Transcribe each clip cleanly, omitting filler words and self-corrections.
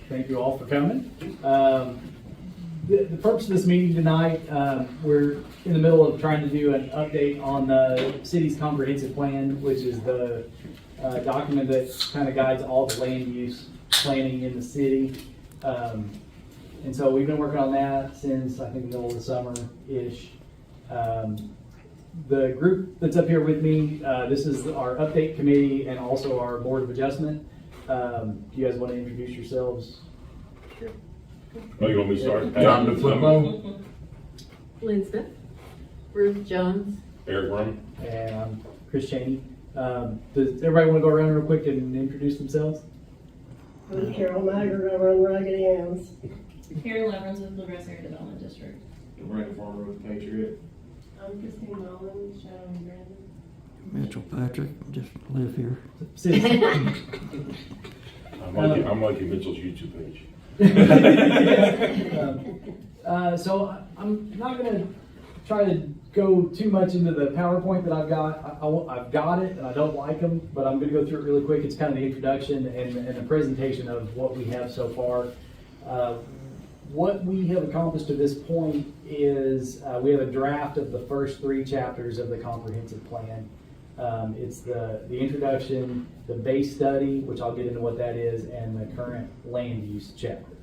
Thank you all for coming. The purpose of this meeting tonight, we're in the middle of trying to do an update on the city's comprehensive plan, which is the document that kind of guides all the land use planning in the city. And so we've been working on that since I think the middle of the summer-ish. The group that's up here with me, this is our update committee and also our board of adjustment. Do you guys want to introduce yourselves? Sure. Oh, you want me to start? John DeFlippo. Lynn Smith. Ruth Jones. Eric Brum. And I'm Chris Cheney. Does everybody want to go around real quick and introduce themselves? I'm Carol Maggard. I run Raggedy Ann's. Carol Evans with Bluegrass Area Development District. Brandon Farmer with Patriot. I'm Christine Nolan, Shadow and Brandon. Mitchell Patrick, just live here. I'm liking Mitchell's YouTube page. So I'm not going to try to go too much into the PowerPoint that I've got. I've got it and I don't like them, but I'm going to go through it really quick. It's kind of the introduction and a presentation of what we have so far. What we have accomplished to this point is we have a draft of the first 3 chapters of the comprehensive plan. It's the introduction, the base study, which I'll get into what that is, and the current land use chapter.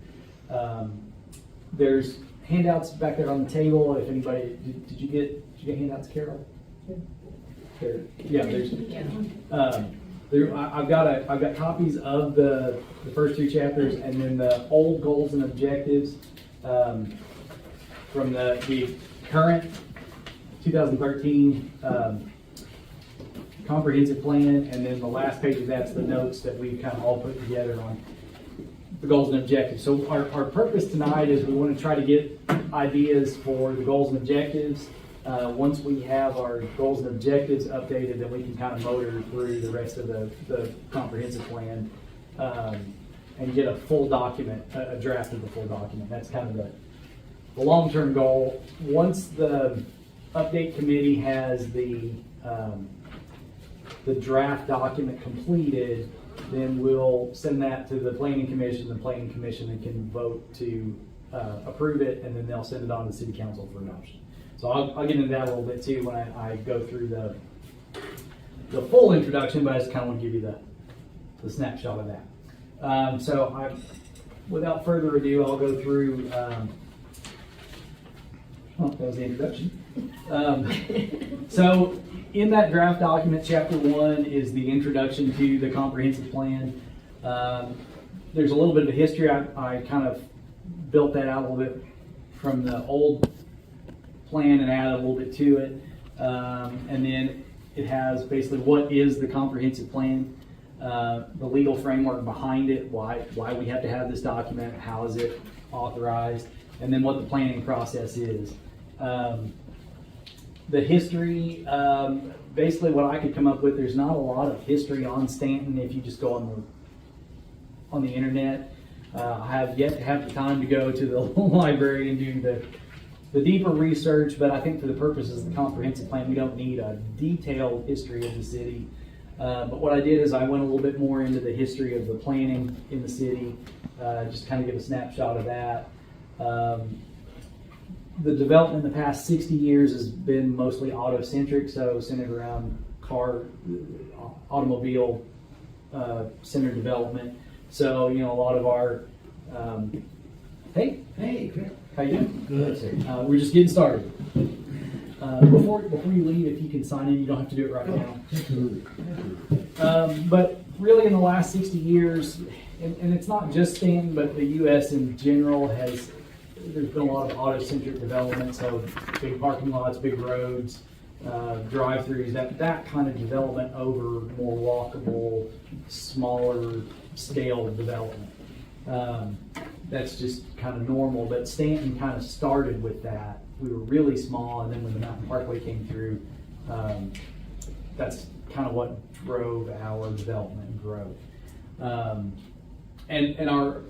There's handouts back there on the table. If anybody, did you get handouts, Carol? Yeah, there's. I've got copies of the first 2 chapters, and then the old goals and objectives from the current 2013 comprehensive plan, and then the last page of that's the notes that we've kind of all put together on the goals and objectives. So our purpose tonight is we want to try to get ideas for the goals and objectives. Once we have our goals and objectives updated, then we can kind of motor through the rest of the comprehensive plan and get a full document, a draft of the full document. That's kind of the long-term goal. Once the update committee has the draft document completed, then we'll send that to the planning commission. The planning commission can vote to approve it, and then they'll send it on to the city council for adoption. So I'll get into that a little bit too when I go through the full introduction, but I just kind of want to give you the snapshot of that. Without further ado, I'll go through. That was the introduction. So in that draft document, chapter 1 is the introduction to the comprehensive plan. There's a little bit of a history. I kind of built that out a little bit from the old plan and added a little bit to it. And then it has basically what is the comprehensive plan, the legal framework behind it, why we have to have this document, how is it authorized, and then what the planning process is. The history, basically what I could come up with, there's not a lot of history on Stanton if you just go on the internet. I have yet to have the time to go to the library and do the deeper research, but I think for the purposes of the comprehensive plan, we don't need a detailed history of the city. But what I did is I went a little bit more into the history of the planning in the city, just kind of give a snapshot of that. The development in the past 60 years has been mostly auto-centric, so centered around automobile centered development. So, a lot of our, hey, how you doing? Good. We're just getting started. Before you leave, if you can sign in, you don't have to do it right now. But really in the last 60 years, and it's not just Stanton, but the U.S. in general there's been a lot of auto-centric development, so big parking lots, big roads, drive-throughs, that kind of development over more walkable, smaller scale development. That's just kind of normal, but Stanton kind of started with that. We were really small, and then when the Mountain Parkway came through, that's kind of what drove our development and growth. And our,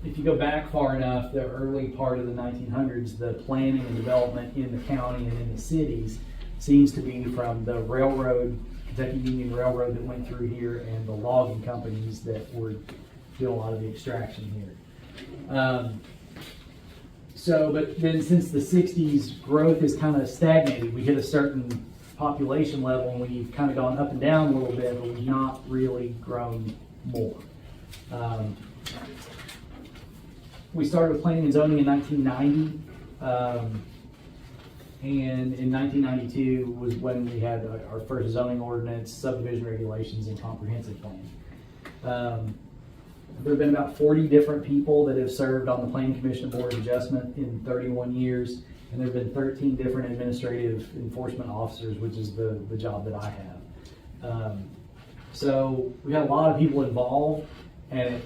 if you go back far enough, the early part of the 1900s, the planning and development in the county and in the cities seems to be from the railroad, Kentucky Union Railroad that went through here, and the logging companies that were do a lot of the extraction here. But then since the 60s, growth is kind of stagnated. We hit a certain population level and we've kind of gone up and down a little bit, but we've not really grown more. We started with planning and zoning in 1990, and in 1992 was when we had our first zoning ordinance, subdivision regulations, and comprehensive plan. There have been about 40 different people that have served on the Planning Commission Board of Adjustment in 31 years, and there have been 13 different administrative enforcement officers, which is the job that I have. So we had a lot of people involved, and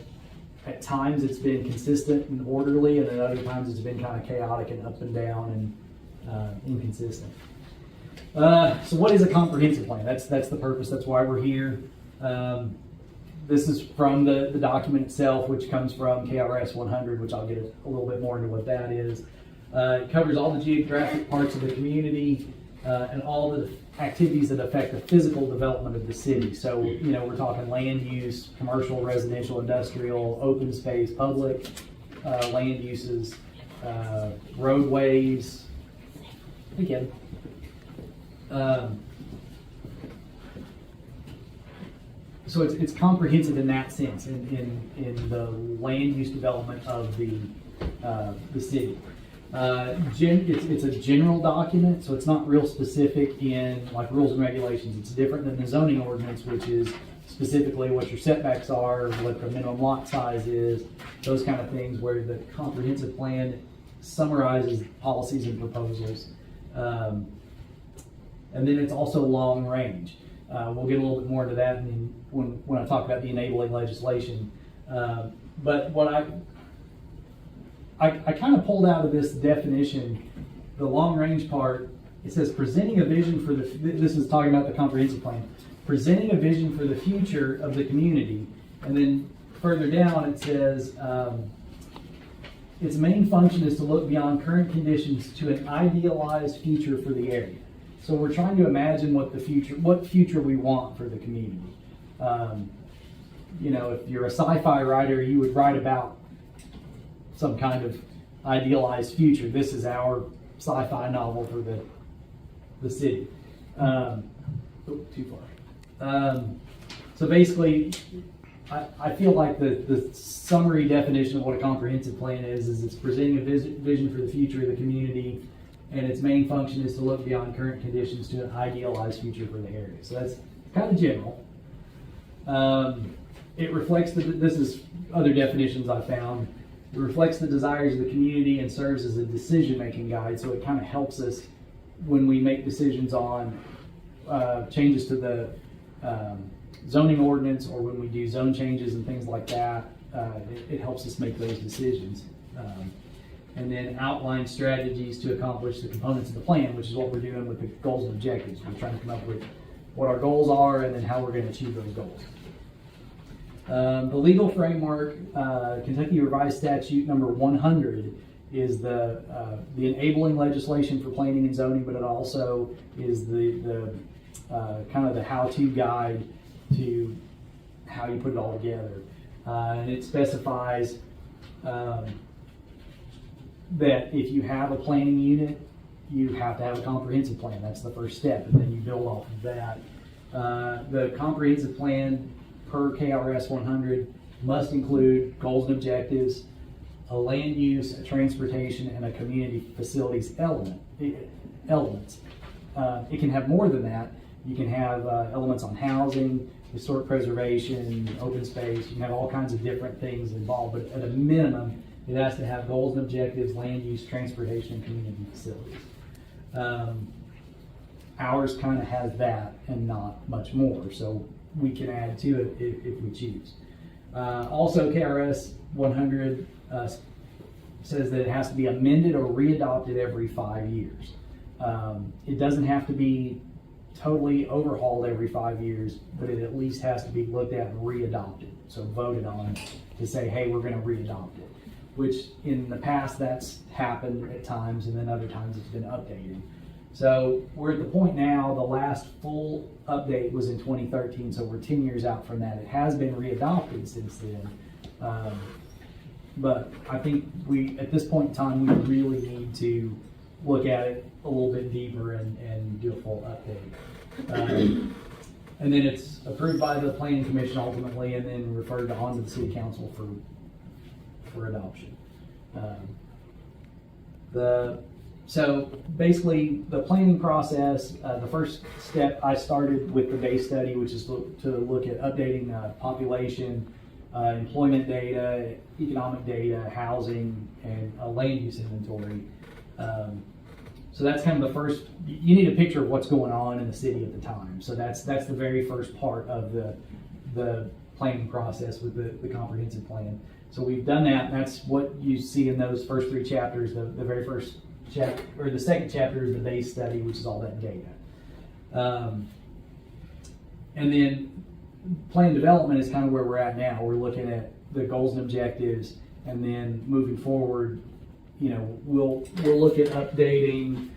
at times it's been consistent and orderly, and at other times it's been kind of chaotic and up and down and inconsistent. So what is a comprehensive plan? That's the purpose. That's why we're here. This is from the document itself, which comes from KRS 100, which I'll get a little bit more into what that is. It covers all the geographic parts of the community and all the activities that affect the physical development of the city. So, we're talking land use, commercial, residential, industrial, open space, public land uses, roadways. Again. So it's comprehensive in that sense, in the land use development of the city. It's a general document, so it's not real specific in like rules and regulations. It's different than the zoning ordinance, which is specifically what your setbacks are, what the minimum lot size is, those kind of things, where the comprehensive plan summarizes policies and proposals. And then it's also long range. We'll get a little bit more into that when I talk about the enabling legislation. But what I kind of pulled out of this definition, the long range part, it says presenting a vision for this is talking about the comprehensive plan, presenting a vision for the future of the community. And then further down it says, its main function is to look beyond current conditions to an idealized future for the area. So we're trying to imagine what future we want for the community. If you're a sci-fi writer, you would write about some kind of idealized future. This is our sci-fi novel for the city. Too far. So basically, I feel like the summary definition of what a comprehensive plan is it's presenting a vision for the future of the community, and its main function is to look beyond current conditions to an idealized future for the area. So that's kind of general. It reflects this is other definitions I found. It reflects the desires of the community and serves as a decision-making guide. So it kind of helps us when we make decisions on changes to the zoning ordinance, or when we do zone changes and things like that. It helps us make those decisions. And then outline strategies to accomplish the components of the plan, which is what we're doing with the goals and objectives. We're trying to come up with what our goals are and then how we're going to achieve those goals. The legal framework, Kentucky Revised Statute number 100 is the enabling legislation for planning and zoning, but it also is the kind of the how-to guide to how you put it all together. And it specifies that if you have a planning unit, you have to have a comprehensive plan. That's the first step, and then you build off of that. The comprehensive plan per KRS 100 must include goals and objectives, a land use, a transportation, and a community facilities elements. It can have more than that. You can have elements on housing, historic preservation, open space. You can have all kinds of different things involved, but at a minimum, it has to have goals and objectives, land use, transportation, and community facilities. Ours kind of has that and not much more, so we can add to it if we choose. Also, KRS 100 says that it has to be amended or readopted every 5 years. It doesn't have to be totally overhauled every 5 years, but it at least has to be looked at and readopted. So voted on to say, hey, we're going to readopt it, which in the past that's happened at times, and then other times it's been updated. So we're at the point now, the last full update was in 2013, so we're 10 years out from that. It has been readopted since then, But I think at this point in time, we really need to look at it a little bit deeper and do a full update. And then it's approved by the planning commission ultimately, and then referred on to the city council for adoption. So basically, the planning process, the first step, I started with the base study, which is to look at updating population, employment data, economic data, housing, and a land use inventory. So that's kind of the first. You need a picture of what's going on in the city at the time. So that's the very first part of the planning process with the comprehensive plan. So we've done that, and that's what you see in those first 3 chapters. The very first chapter, or the second chapter, is the base study, which is all that data. And then plan development is kind of where we're at now. We're looking at the goals and objectives, and then moving forward, we'll look at updating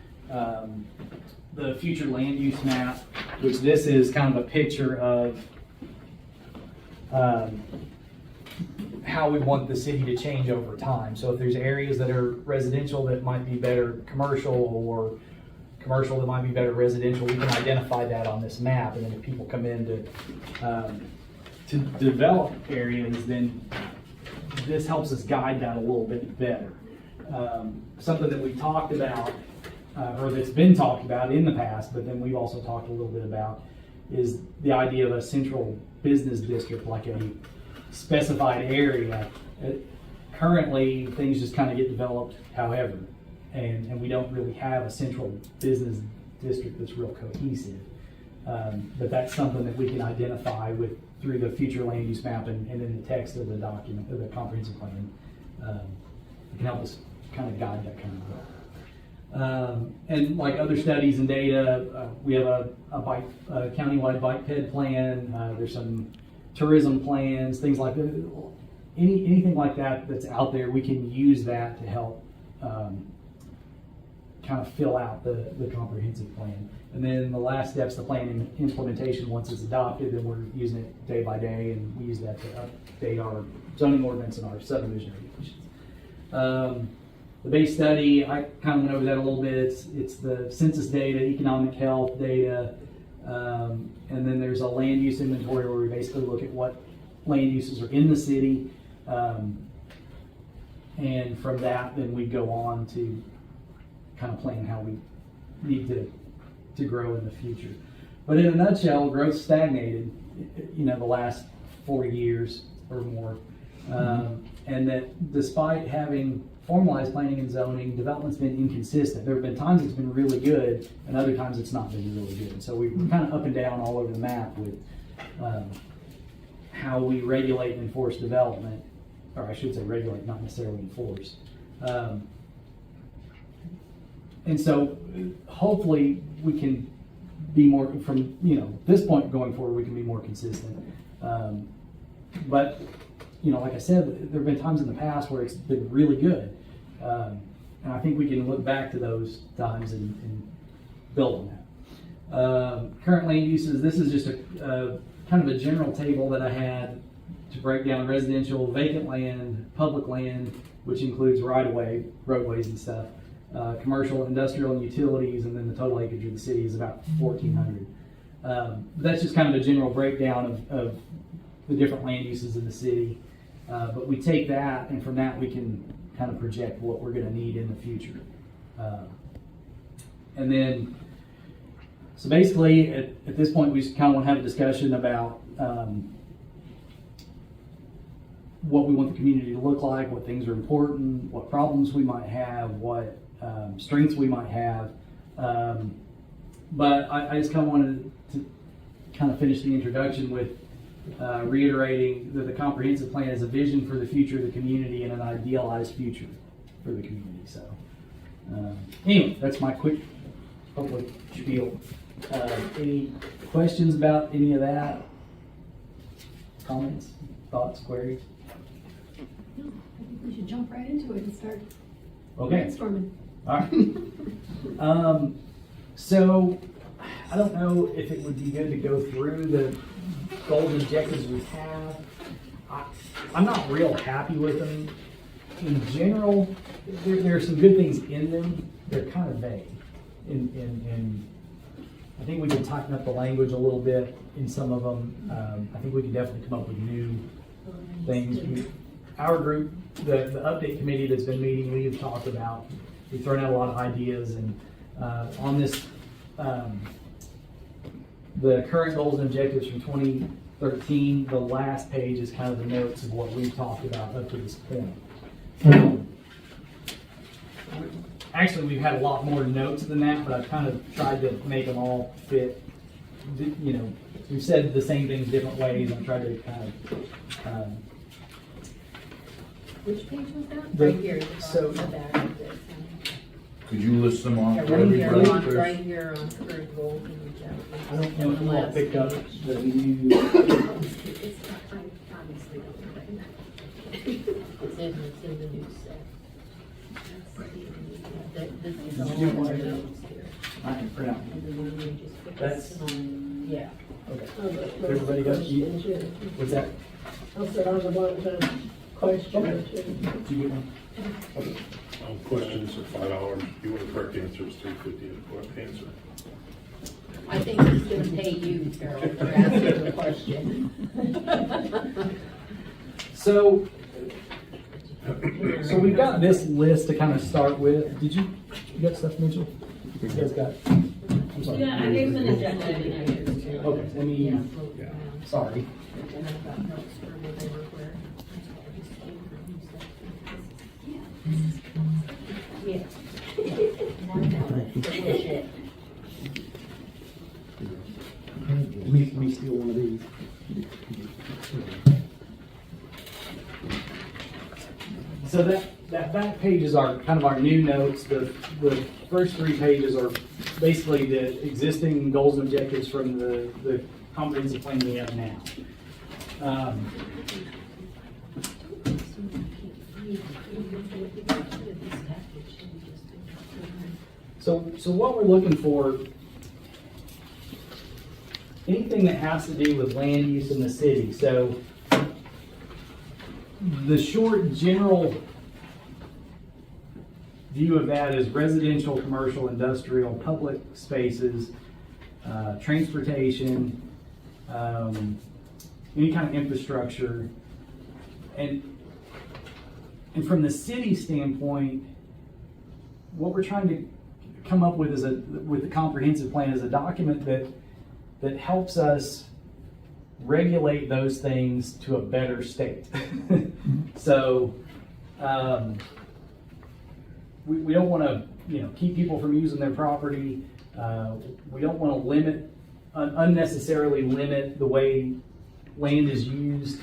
the future land use map, which this is kind of a picture of how we want the city to change over time. So if there's areas that are residential that might be better commercial, or commercial that might be better residential, we can identify that on this map. And then if people come in to develop areas, then this helps us guide that a little bit better. Something that we talked about, or that's been talked about in the past, but then we've also talked a little bit about, is the idea of a central business district, like a specified area. Currently, things just kind of get developed however, and we don't really have a central business district that's real cohesive. But that's something that we can identify through the future land use map and in the text of the document, of the comprehensive plan. It can help us kind of guide that kind of work. And like other studies and data, we have a countywide bike ped plan. There's some tourism plans, things like that. Anything like that that's out there, we can use that to help kind of fill out the comprehensive plan. And then the last step's the plan implementation. Once it's adopted, then we're using it day by day, and we use that to update our zoning ordinance and our subdivision regulations. The base study, I kind of went over that a little bit. It's the census data, economic health data, and then there's a land use inventory where we basically look at what land uses are in the city, and from that, then we go on to kind of plan how we need to grow in the future. But in a nutshell, growth stagnated, the last 4 years or more, and that despite having formalized planning and zoning, development's been inconsistent. There have been times it's been really good, and other times it's not been really good. So we're kind of up and down all over the map with how we regulate and enforce development, or I should say regulate, not necessarily enforce. And so hopefully we can be more, from this point going forward, we can be more consistent. But like I said, there have been times in the past where it's been really good. And I think we can look back to those times and build on that. Current land uses, this is just a kind of a general table that I had to break down residential, vacant land, public land, which includes right-of-way, roadways and stuff, commercial, industrial, and utilities, and then the total acreage of the city is about 1,400. That's just kind of a general breakdown of the different land uses in the city. But we take that, and from that we can kind of project what we're going to need in the future. And then, so basically at this point we just kind of want to have a discussion about what we want the community to look like, what things are important, what problems we might have, what strengths we might have. But I just kind of wanted to kind of finish the introduction with reiterating that the comprehensive plan is a vision for the future of the community and an idealized future for the community. So anyway, that's my quick public spiel. Any questions about any of that? Comments, thoughts, queries? No, I think we should jump right into it and start Okay. brainstorming. All right. So I don't know if it would be good to go through the goals and objectives we have. I'm not real happy with them. In general, there are some good things in them. They're kind of vague. And I think we can tighten up the language a little bit in some of them. I think we can definitely come up with new things. Our group, the update committee that's been meeting, we've talked about, we've thrown out a lot of ideas, and on this, the current goals and objectives from 2013, the last page is kind of the notes of what we've talked about up to this point. Actually, we've had a lot more notes than that, but I've kind of tried to make them all fit. You know, we've said the same things different ways. I'm trying to kind of. Which page was that? The- Right here. at the so- bottom of that, right there. Could you list them off? Yeah, for right here, everybody, on- Chris? right here on current goals and objectives. I don't know if you all picked up the new. It's, I obviously don't know that. It's in the new set. This is all Did you do the one? notes here. I can print out. And then when you just put That's- this on, yeah. Okay. Everybody got you? What's that? I said I would like to question or two. Did you get one? Questions are $5. You want the correct answer, it's $3.50 to correct answer. I think he's gonna pay you, Carol, for asking the question. So we've got this list to kind of start with. Did you got stuff, Mitchell? You guys got? I'm sorry. Yeah, I gave them an agenda. I didn't have yours. Okay, let me, Yeah, float around. sorry. And I've got notes for where they were where. Yeah. Bullshit. Let me steal one of these. So that back page is our, kind of our new notes. The first 3 pages are basically the existing goals and objectives from the comprehensive plan we have now. So what we're looking for, anything that has to do with land use in the city. So the short general view of that is residential, commercial, industrial, public spaces, transportation, any kind of infrastructure. And from the city standpoint, what we're trying to come up with with the comprehensive plan is a document that helps us regulate those things to a better state. So we don't want to keep people from using their property. We don't want to unnecessarily limit the way land is used,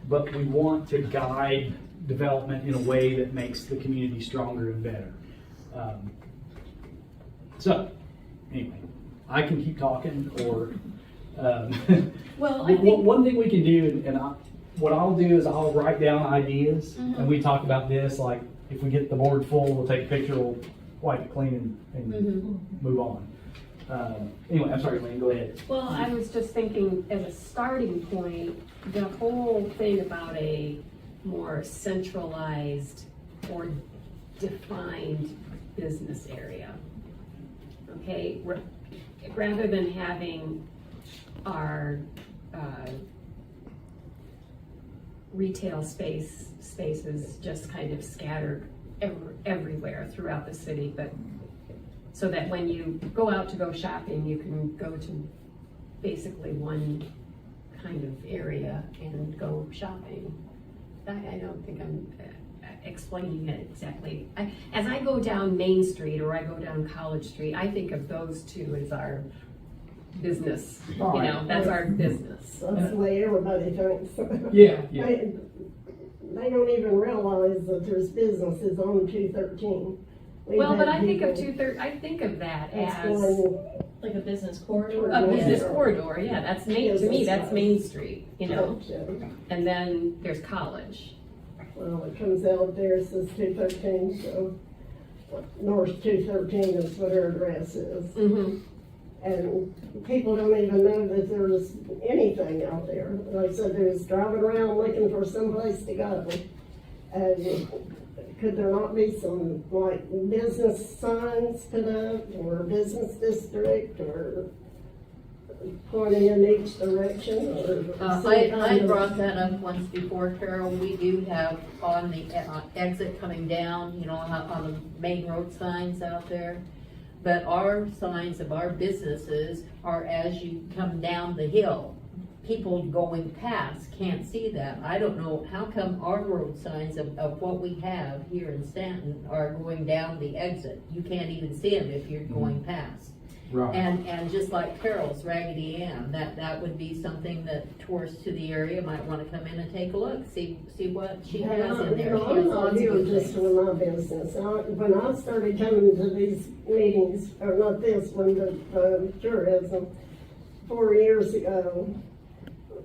but we want to guide development in a way that makes the community stronger and better. So anyway, I can keep talking, or Well, I think, one thing we can do, and what I'll do is I'll write down ideas, and we talk about this. Like if we get the board full, we'll take a picture, we'll wipe it clean, and move on. Anyway, I'm sorry, Lynn, go ahead. Well, I was just thinking, as a starting point, the whole thing about a more centralized or defined business area. Okay, rather than having our retail spaces just kind of scattered everywhere throughout the city, but so that when you go out to go shopping, you can go to basically one kind of area and go shopping. I don't think I'm explaining it exactly. As I go down Main Street or I go down College Street, I think of those two as our business. Right. That's our business. That's the way everybody thinks. Yeah. They don't even realize that there's businesses on 213. Well, but I think of I think of that as like a business corridor. a business Yeah. corridor. Yeah, that's Main, to me, that's Main Street, Well, and then there's College. it comes out there, it says 213, so North 213 is what our address is. Mm-hmm. And people don't even know that there's anything out there. Like I said, they was driving around looking for someplace to go. And could there not be some, like, business signs put up, or business district, or pointing in each direction, or? some I kind of- brought that up once before, Carol. We do have on the exit coming down, you know, on the main road signs out there. But our signs of our businesses are as you come down the hill. People going past can't see that. I don't know, how come our road signs of what we have here in Stanton are going down the exit? You can't even see them if you're going past. Right. And just like Carol's Raggedy Ann, that would be something that tourists to the area might wanna come in and take a look, see what she has in there. She I'm has not lots of here good just things. for my business. When I started coming to these meetings, or not this one, but tourism, 4 years ago,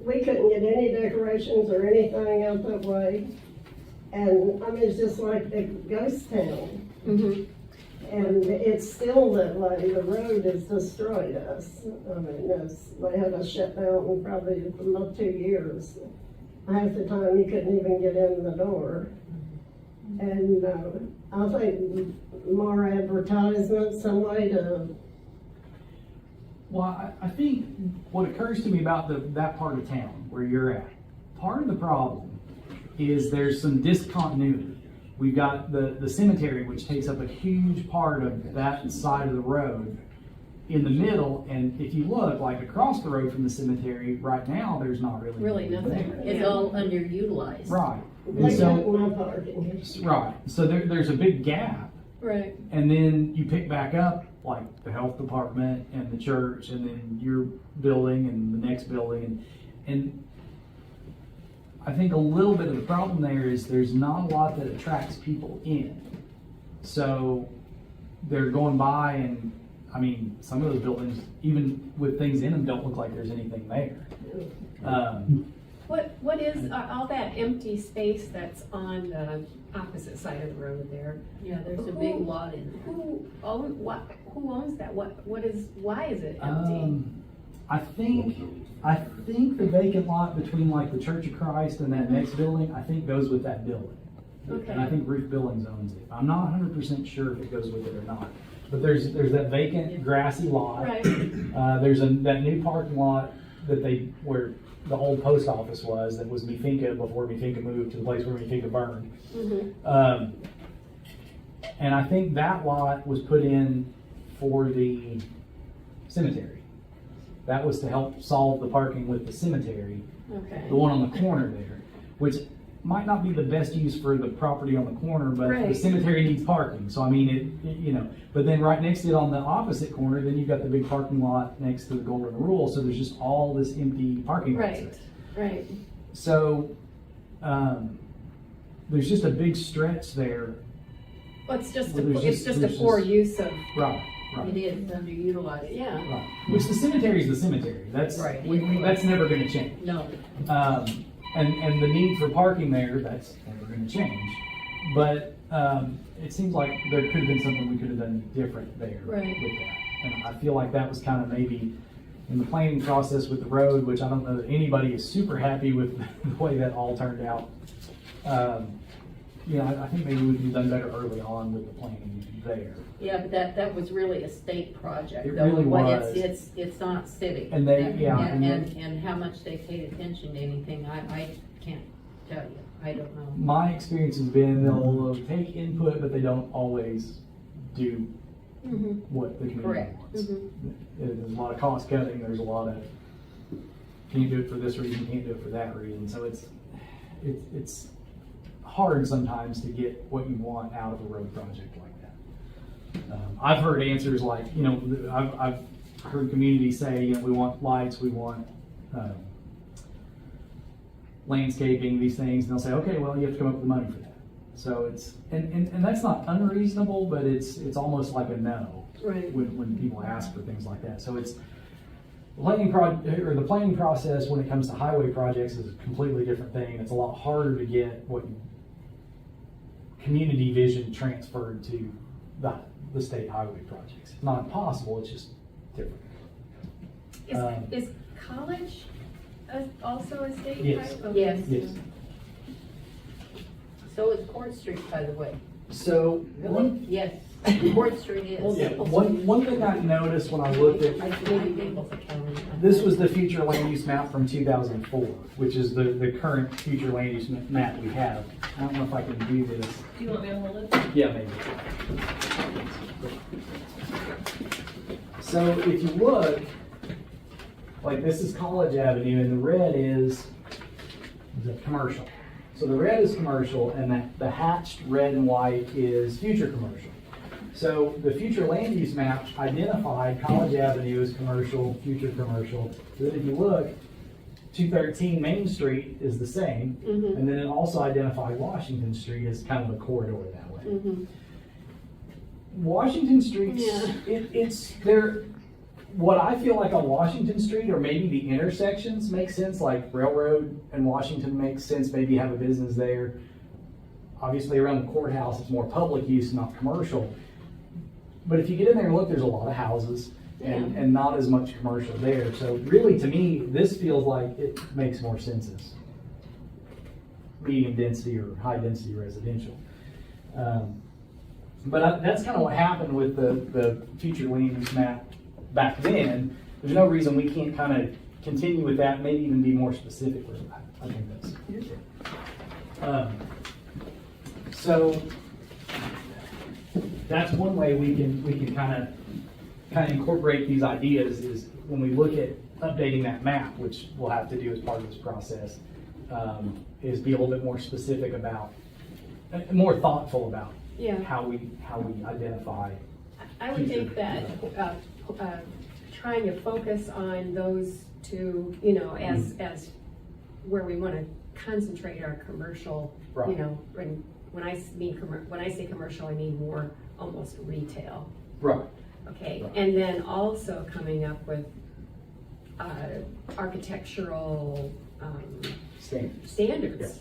we couldn't get any decorations or anything out that way. And I mean, it's just like a ghost town. Mhm. And it's still that way. The road has destroyed us. I mean, they had us shut down in probably about 2 years. Half the time you couldn't even get in the door. And I think more advertisement, some way to, Well, I think what occurs to me about that part of town where you're at, part of the problem is there's some discontinuity. We've got the cemetery, which takes up a huge part of that side of the road in the middle, and if you look, like across the road from the cemetery, right now, there's not really Really anything nothing. there. It's all underutilized. Right, and they got so, my parking. right, so there's a big gap. Right. And then you pick back up like the health department and the church and then your building and the next building. And I think a little bit of the problem there is there's not a lot that attracts people in. So they're going by and, I mean, some of those buildings, even with things in them, don't look like there's anything there. What is all that empty space that's on the opposite side of the road there? Yeah, there's a big lot in there. Who owns that? Why is it empty? I think the vacant lot between like the Church of Christ and that next building, I think goes with that building. And I Okay. think Ruth Billings owns it. I'm not 100% sure if it goes with it or not. But there's that vacant grassy lot. Right. There's that new parking lot where the old post office was, that was Mefinka before Mefinka moved to the place where Mefinka burned. Mhm. And I think that lot was put in for the cemetery. That was to help solve the parking with the cemetery, Okay. the one on the corner there, which might not be the best use for the property on the corner, but the Right. cemetery needs parking. So I mean, but then right next to it on the opposite corner, then you've got the big parking lot next to the Golden Rule. So there's just all this empty parking lot. Right. Right. So there's just a big stretch there. Well, it's just Well, it's just a poor use of. Right. It Right. is underutilized. Yeah. Right. Which the cemetery is the cemetery. That's Right. that's never going to change. No, And the need for parking there, that's never going to change. But it seems like there could have been something we could have done different there Right. with that. And I feel like that was kind of maybe in the planning process with the road, which I don't know that anybody is super happy with the way that all turned out. I think maybe we could have done better early on with the planning there. yeah, but that was really a state project. It though. really But was. It's not civic. And they- yeah, And how much they paid attention to anything, I can't tell you. I don't know. My experience has been they'll take input, but they don't always do Mhm. what the community Correct. wants. Mhm. There's a lot of cost cutting, there's a lot of, can't do it for this reason, can't do it for that reason, so it's hard sometimes to get what you want out of a road project like that. I've heard answers like, I've heard communities say, we want lights, we want, landscaping, these things, and they'll say, okay, well, you have to come up with the money for that. So and that's not unreasonable, but it's almost like a no Right. when people ask for things like that. So it's the planning process when it comes to highway projects is a completely different thing. It's a lot harder to get what community vision transferred to the state highway projects. It's not impossible, it's just different. Is college also a state? Yes. highway? Okay. Yes. Yes. So is Court Street, by the way. So, Yes, Court Street is. yeah, one thing I noticed when I looked at, I believe Mapleton County. this was the future land use map from 2004, which is the current future land use map we have. I don't know if I can do this. Do you want me to hold it? Yeah, maybe. So if you look, like this is College Avenue and the red is commercial. So the red is commercial and the hatched red and white is future commercial. So the future land use map identified College Avenue as commercial, future commercial. Then if you look, 213 Main Street is the same. Mhm. And then it also identified Washington Street as kind of a corridor that way. Mhm. Washington Street, Yeah. it's there. What I feel like on Washington Street, or maybe the intersections make sense, like Railroad and Washington makes sense. Maybe you have a business there. Obviously, around the courthouse, it's more public use, not commercial. But if you get in there and look, there's a lot of houses and not as much commercial there. So really, to me, this feels like it makes more sense as medium density or high density residential. But that's kind of what happened with the future land use map back then. There's no reason we can't kind of continue with that, maybe even be more specific with that. I think that's so that's one way we can kind of incorporate these ideas is when we look at updating that map, which we'll have to do as part of this process, is be a little bit more specific about, more thoughtful about Yeah. how we identify. I would think that trying to focus on those two, you know, as where we want to concentrate our commercial, you Right. know, when I say commercial, I mean more almost retail. Right. Okay, Right. and then also coming up with architectural standards.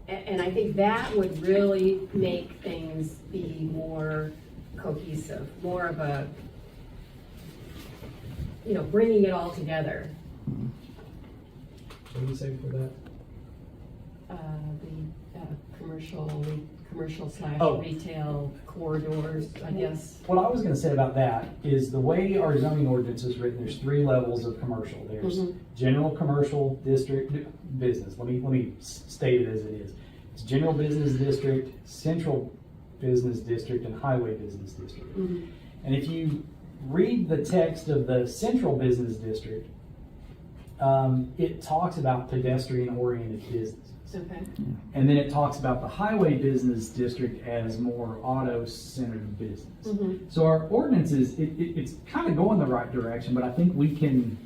And I think that would really make things be more cohesive, more of a, you know, bringing it all together. What did you say for that? The commercial slash Oh. retail corridors, I guess. What I was going to say about that is the way our zoning ordinance is written, there's 3 levels of commercial. There's Mhm. general commercial district business. Let me state it as it is. It's general business district, central business district, and highway business district. Mhm. And if you read the text of the central business district, it talks about pedestrian-oriented businesses. Okay. And then it talks about the highway business district as more auto-centered business. Mhm. So our ordinance it's kind of going the right direction, but I think we can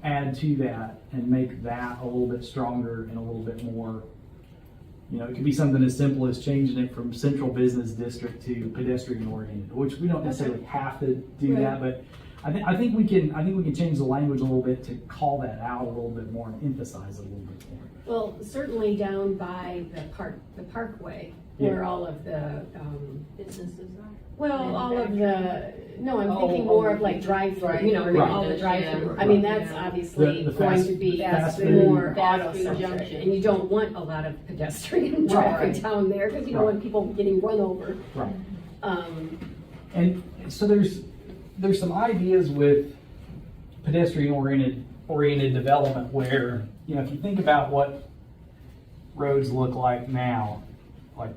add to that and make that a little bit stronger and a little bit more, you know, it could be something as simple as changing it from central business district to pedestrian-oriented, which we don't necessarily have to do Right. that, but I think we can change the language a little bit to call that out a little bit more and emphasize it a little bit more. Well, certainly down by the parkway, where all of the, Businesses are. well, all of the, no, I'm Oh, thinking more of like drive-through, you know, Right. all the drive-through. I Yeah. mean, that's Yeah. obviously The going fast- to be fast food. more Fast food auto-centric. junction. And you don't want a lot of pedestrian Right. traffic down there, because you don't want people getting run over. Right. And so there's some ideas with pedestrian oriented development where, you know, if you think about what roads look like now, like,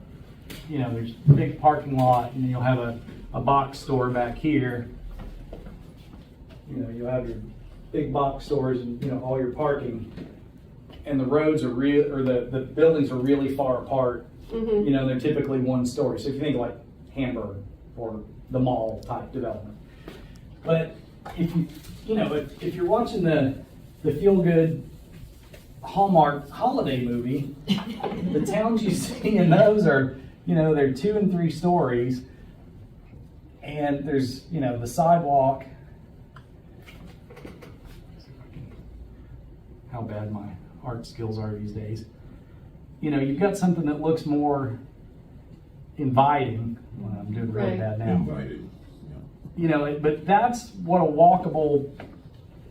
you know, there's a big parking lot and you'll have a box store back here. You know, you'll have your big box stores and, you know, all your parking. And the roads are the buildings are really far apart. Mhm. You know, they're typically one story. So if you think like Hamburg or the mall type development. But if you're watching the feel good Hallmark holiday movie, the towns you see in those are, you know, they're 2 and 3 stories, and there's, you know, the sidewalk. How bad my art skills are these days. You know, you've got something that looks more inviting. Well, I'm doing really Right. bad now. Invited. You know, but that's what a walkable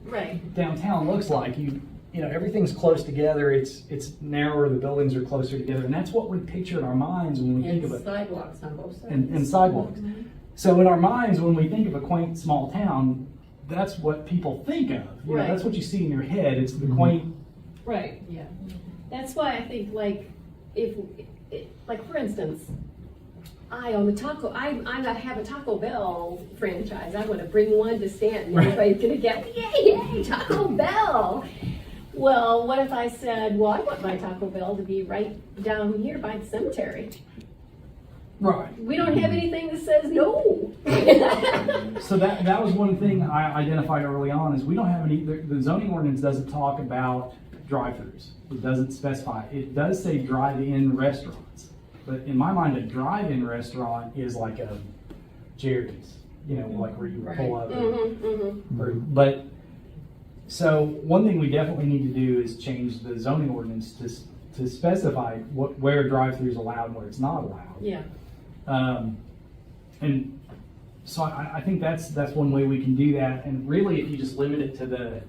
Right. downtown looks like. You know, everything's close together, it's narrower, the buildings are closer together, and that's what we picture in our minds when we think And of it. sidewalks on both sides. And sidewalks. So in our minds, when we think of a quaint small town, that's what people think of. You know, Right. that's what you see in your head. It's the quaint. Right. Yeah. That's why I think like for instance, I own the taco, I have a Taco Bell franchise. I want to bring one to Stanton. Everybody's gonna get, yay, Taco Bell. Well, what if I said, well, I want my Taco Bell to be right down here by the cemetery? Right. We don't have anything that says no. So that was one thing I identified early on is we don't have any, the zoning ordinance doesn't talk about drive-throughs. It doesn't specify. It does say drive-in restaurants. But in my mind, a drive-in restaurant is like a Jerry's, you know, like where you pull up. But, so one thing we definitely need to do is change the zoning ordinance to specify where drive-through is allowed and where it's not allowed. Yeah. And so I think that's one way we can do that. And really, if you just limit it to the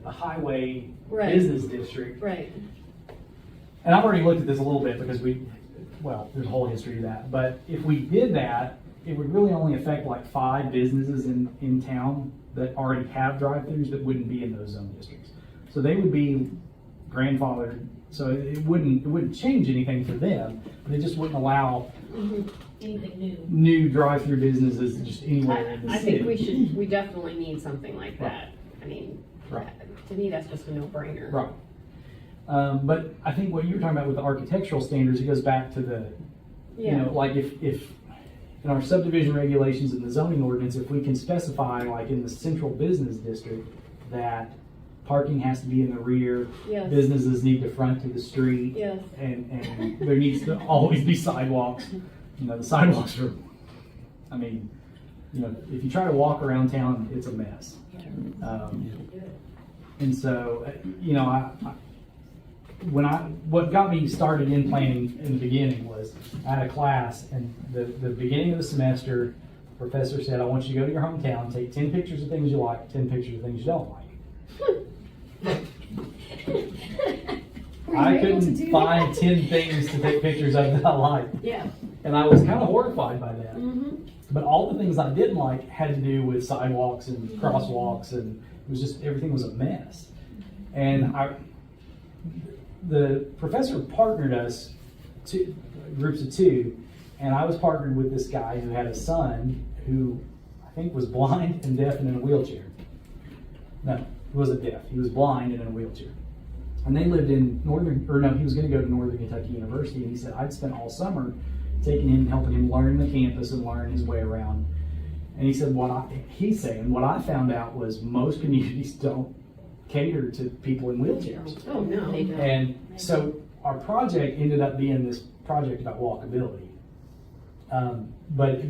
highway Right. business district. Right. And I've already looked at this a little bit because there's a whole history of that. But if we did that, it would really only affect like 5 businesses in town that already have drive-throughs that wouldn't be in those zone districts. So they would be grandfathered. So it wouldn't change anything for them, but it just wouldn't allow Anything new. new drive-through businesses just anywhere in the I city. think we definitely need something like that. I mean, Right. to me, that's just a no-brainer. Right. But I think what you were talking about with the architectural standards, it goes back to the, you know, like if in our subdivision regulations and the zoning ordinance, if we can specify like in the central business district that parking has to be in the rear, Yes. businesses need to front to the street, Yes. and there needs to always be sidewalks. You know, the sidewalks are, I mean, you know, if you try to walk around town, it's a mess. And so, you know, what got me started in planning in the beginning was I had a class, and the beginning of the semester, the professor said, I want you to go to your hometown, take 10 pictures of things you like, 10 pictures of things you don't like. I couldn't find 10 things to take pictures of that I liked. Yeah. And I was kind of horrified by that. Mm-hmm. But all the things I didn't like had to do with sidewalks and crosswalks, and it was just, everything was a mess. And the professor partnered us, groups of 2, and I was partnered with this guy who had a son who I think was blind and deaf and in a wheelchair. No, he wasn't deaf. He was blind and in a wheelchair. And they lived in he was going to go to Northern Kentucky University, and he said, I'd spent all summer taking him and helping him learn the campus and learn his way around. And he said, what I found out was most communities don't cater to people in wheelchairs. Oh, no. And so our project ended up being this project about walkability. But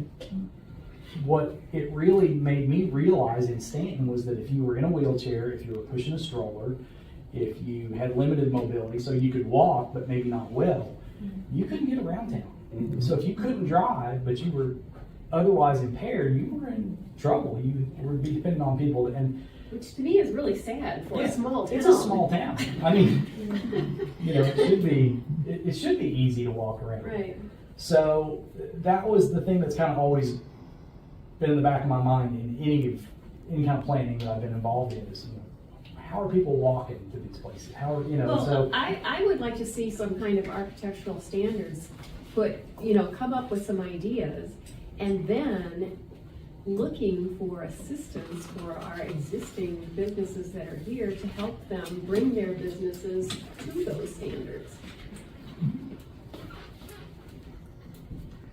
what it really made me realize in Stanton was that if you were in a wheelchair, if you were pushing a stroller, if you had limited mobility, so you could walk but maybe not well, you couldn't get around town. So if you couldn't drive but you were otherwise impaired, you were in trouble. You would be dependent on people. And Which to me is really sad for a small town. it's a small town. I mean, you know, it should be easy to walk around. Right. So that was the thing that's kind of always been in the back of my mind in any kind of planning that I've been involved in is, you know, how are people walking to these places? How are, you know, Well, so. I would like to see some kind of architectural standards, come up with some ideas, and then looking for assistance for our existing businesses that are here to help them bring their businesses to those standards.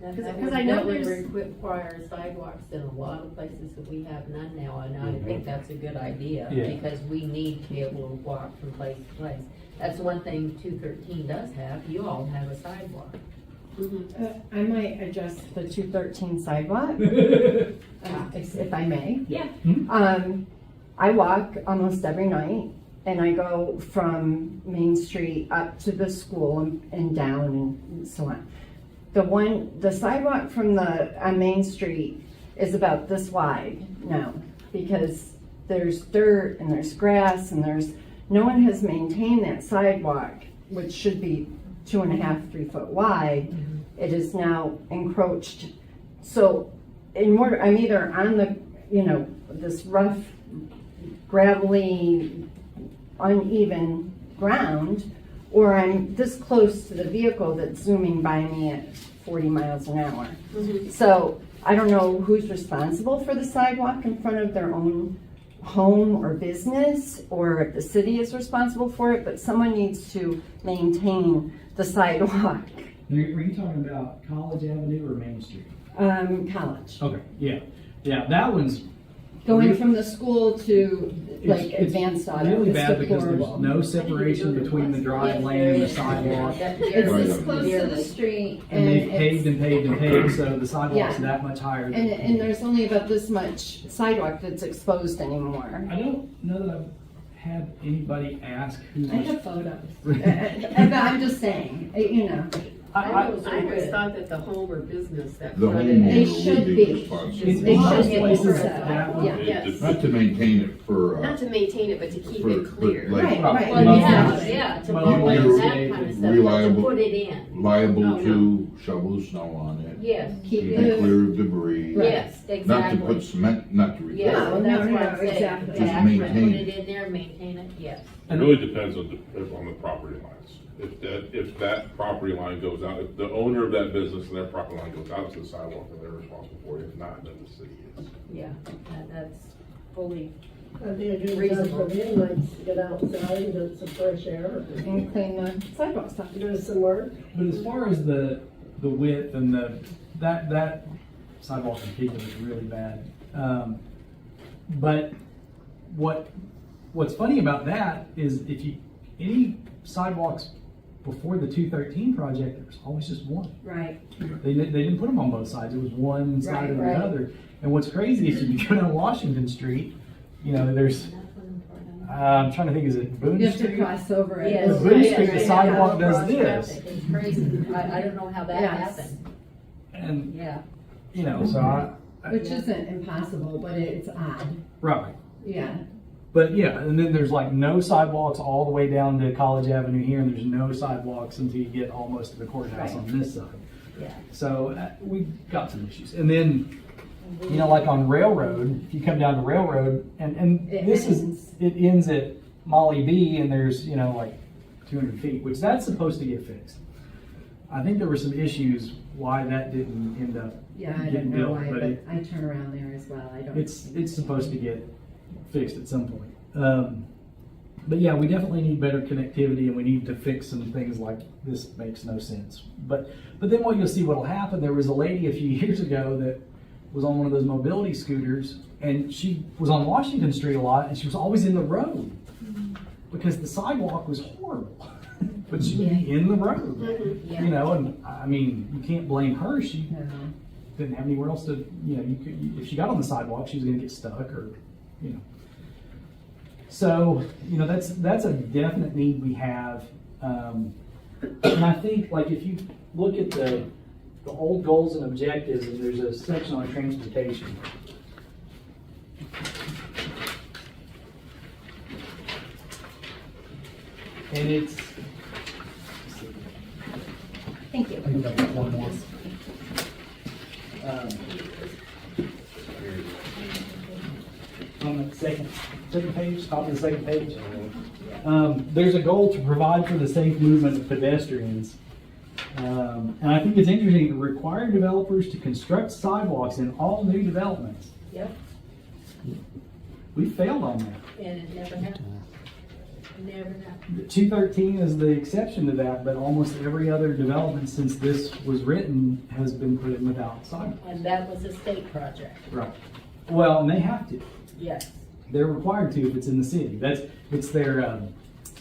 Because I know That would there's- require sidewalks in a lot of places that we have none now, and I think that's a good idea, Yeah. because we need to be able to walk from place to place. That's one thing 213 does have, you all have a sidewalk. I might adjust the 213 sidewalk, if I may. Yeah. I walk almost every night, and I go from Main Street up to the school and down and so on. The sidewalk from on Main Street is about this wide now, because there's dirt and there's grass and no one has maintained that sidewalk, which should be 2.5, 3 foot wide. It is now encroached. So I'm either on the, this rough, gravelly, uneven ground, or I'm this close to the vehicle that's zooming by me at 40 miles an hour. So I don't know who's responsible for the sidewalk in front of their own home or business, or if the city is responsible for it, but someone needs to maintain the sidewalk. Were you talking about College Avenue or Main Street? College. Okay, yeah, that one's Going from the school to like it's advanced auto really is bad because there's deplorable. no separation between the drive lane and the sidewalk. It's this close to the street And they've it's- paved and paved and paved, so the sidewalk's Yeah. that much higher. And there's only about this much sidewalk that's exposed anymore. I don't know that I've had anybody ask who's. I have photos. But I'm just saying, I always thought that the home or business that The fronted homeowner They it, should would be. be responsible. In They most should get places, over that would. Yeah. Yes. Not to maintain it for, not to maintain it, but to keep it but clear. like- Right, right. Well, Well, yeah, to well, mow it and you're that kind of stuff, but to reliable. put it in, liable Oh, to shovel snow on it. yes, Keep Keep it. it clear of debris. yes, Not to exactly. put cement, not to Yeah, repair well, it. that's No, what no, I'm saying, exactly. to Just actually maintain put it. it in there, maintain it, yes. It really depends on the property lines. If that property line goes out, if the owner of that business and their property line goes out to the sidewalk, then they're responsible for it. If not, then the city is. Yeah, that's fully, That'd be a good time for the inmates to get outside and get some fresh air, And clean the sidewalks up. do some work. But as far as the width and that sidewalk in particular is really bad. But what's funny about that is any sidewalks before the 213 project, there was always just one. Right. They didn't put them on both sides. It was one side Right, or the right. other. And what's crazy is if you go down Washington Street, there's I'm trying to think, is it Boone You have to Street? cross over it. yes. Boone yes, Street, the yes, sidewalk yeah, does cross this. traffic. It's crazy, I don't know how that Yes. happened, And yeah. so Which isn't impossible, but it's odd. right. Yeah. But yeah, and then there's like no sidewalks all the way down to College Avenue here, and there's no sidewalks until you get almost to the courthouse Right. on this side. Yeah. So we got some issues. And then, like on Railroad, if you come down to Railroad, and It this ends. it ends at Molly B, and there's, like 200 feet, which that's supposed to get fixed. I think there were some issues why that didn't end up Yeah, I getting don't know built, why, but but I turn around there as well. I don't. it's supposed to get fixed at some point. But yeah, we definitely need better connectivity, and we need to fix some things like this. Makes no sense. But then what you'll see what'll happen, there was a lady a few years ago that was on one of those mobility scooters, and she was on Washington Street a lot, and she was always in the road because the sidewalk was horrible. But she would be in the road, Yeah. and I mean, you can't blame her. She No. didn't have anywhere else to, if she got on the sidewalk, she was going to get stuck or. So, that's a definite need we have. And I think, like, if you look at the old goals and objectives, and there's a section on transportation. And it's. Thank you. I think I've got one more. On the second page, top of the second page. There's a goal to provide for the safe movement of pedestrians. And I think it's interesting to require developers to construct sidewalks in all new developments. Yep, We failed on that. and it never happened. Never happened. 213 is the exception to that, but almost every other development since this was written has been put in without sidewalks. And that was a state project, Right. Well, and they have to. yes. They're required to if it's in the city. It's their,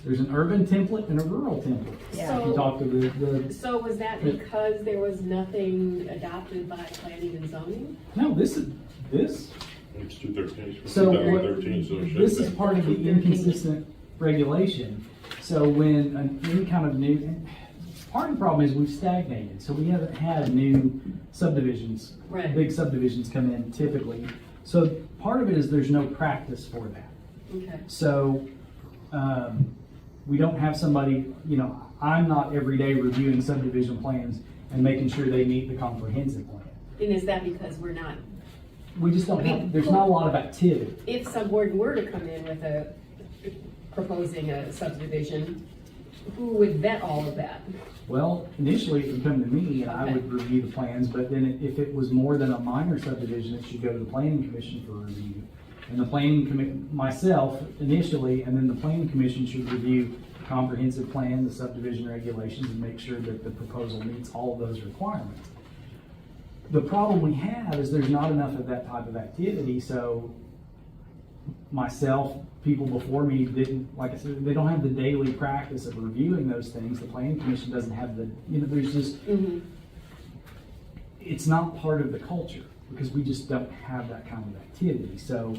there's an urban template and a rural template. Yeah. If you talk to the, So was that because there was nothing adopted by planning and zoning? no, this, It's 213, it's so from what, 2013, so it should this be. is part of the inconsistent regulation. So when any kind of new, part of the problem is we've stagnated. So we haven't had new subdivisions, Right. big subdivisions come in typically. So part of it is there's no practice for that. Okay. So, we don't have somebody, I'm not every day reviewing subdivision plans and making sure they meet the comprehensive plan. And is that because we're not, We just don't have, there's not a lot of activity. if some board were to come in with proposing a subdivision, who would vet all of that? Well, initially it would come to me and I Okay. would review the plans, but then if it was more than a minor subdivision, it should go to the planning commission for review. And the planning myself initially, and then the planning commission should review the comprehensive plan, the subdivision regulations, and make sure that the proposal meets all of those requirements. The problem we have is there's not enough of that type of activity, so myself, people before me didn't, like I said, they don't have the daily practice of reviewing those things. The planning commission doesn't have the, there's just, it's not part of the culture because we just don't have that kind of activity. So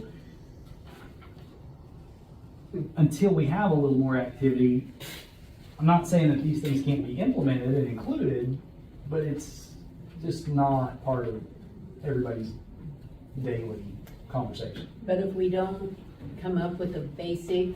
until we have a little more activity, I'm not saying that these things can't be implemented and included, but it's just not part of everybody's daily conversation. But if we don't come up with a basic,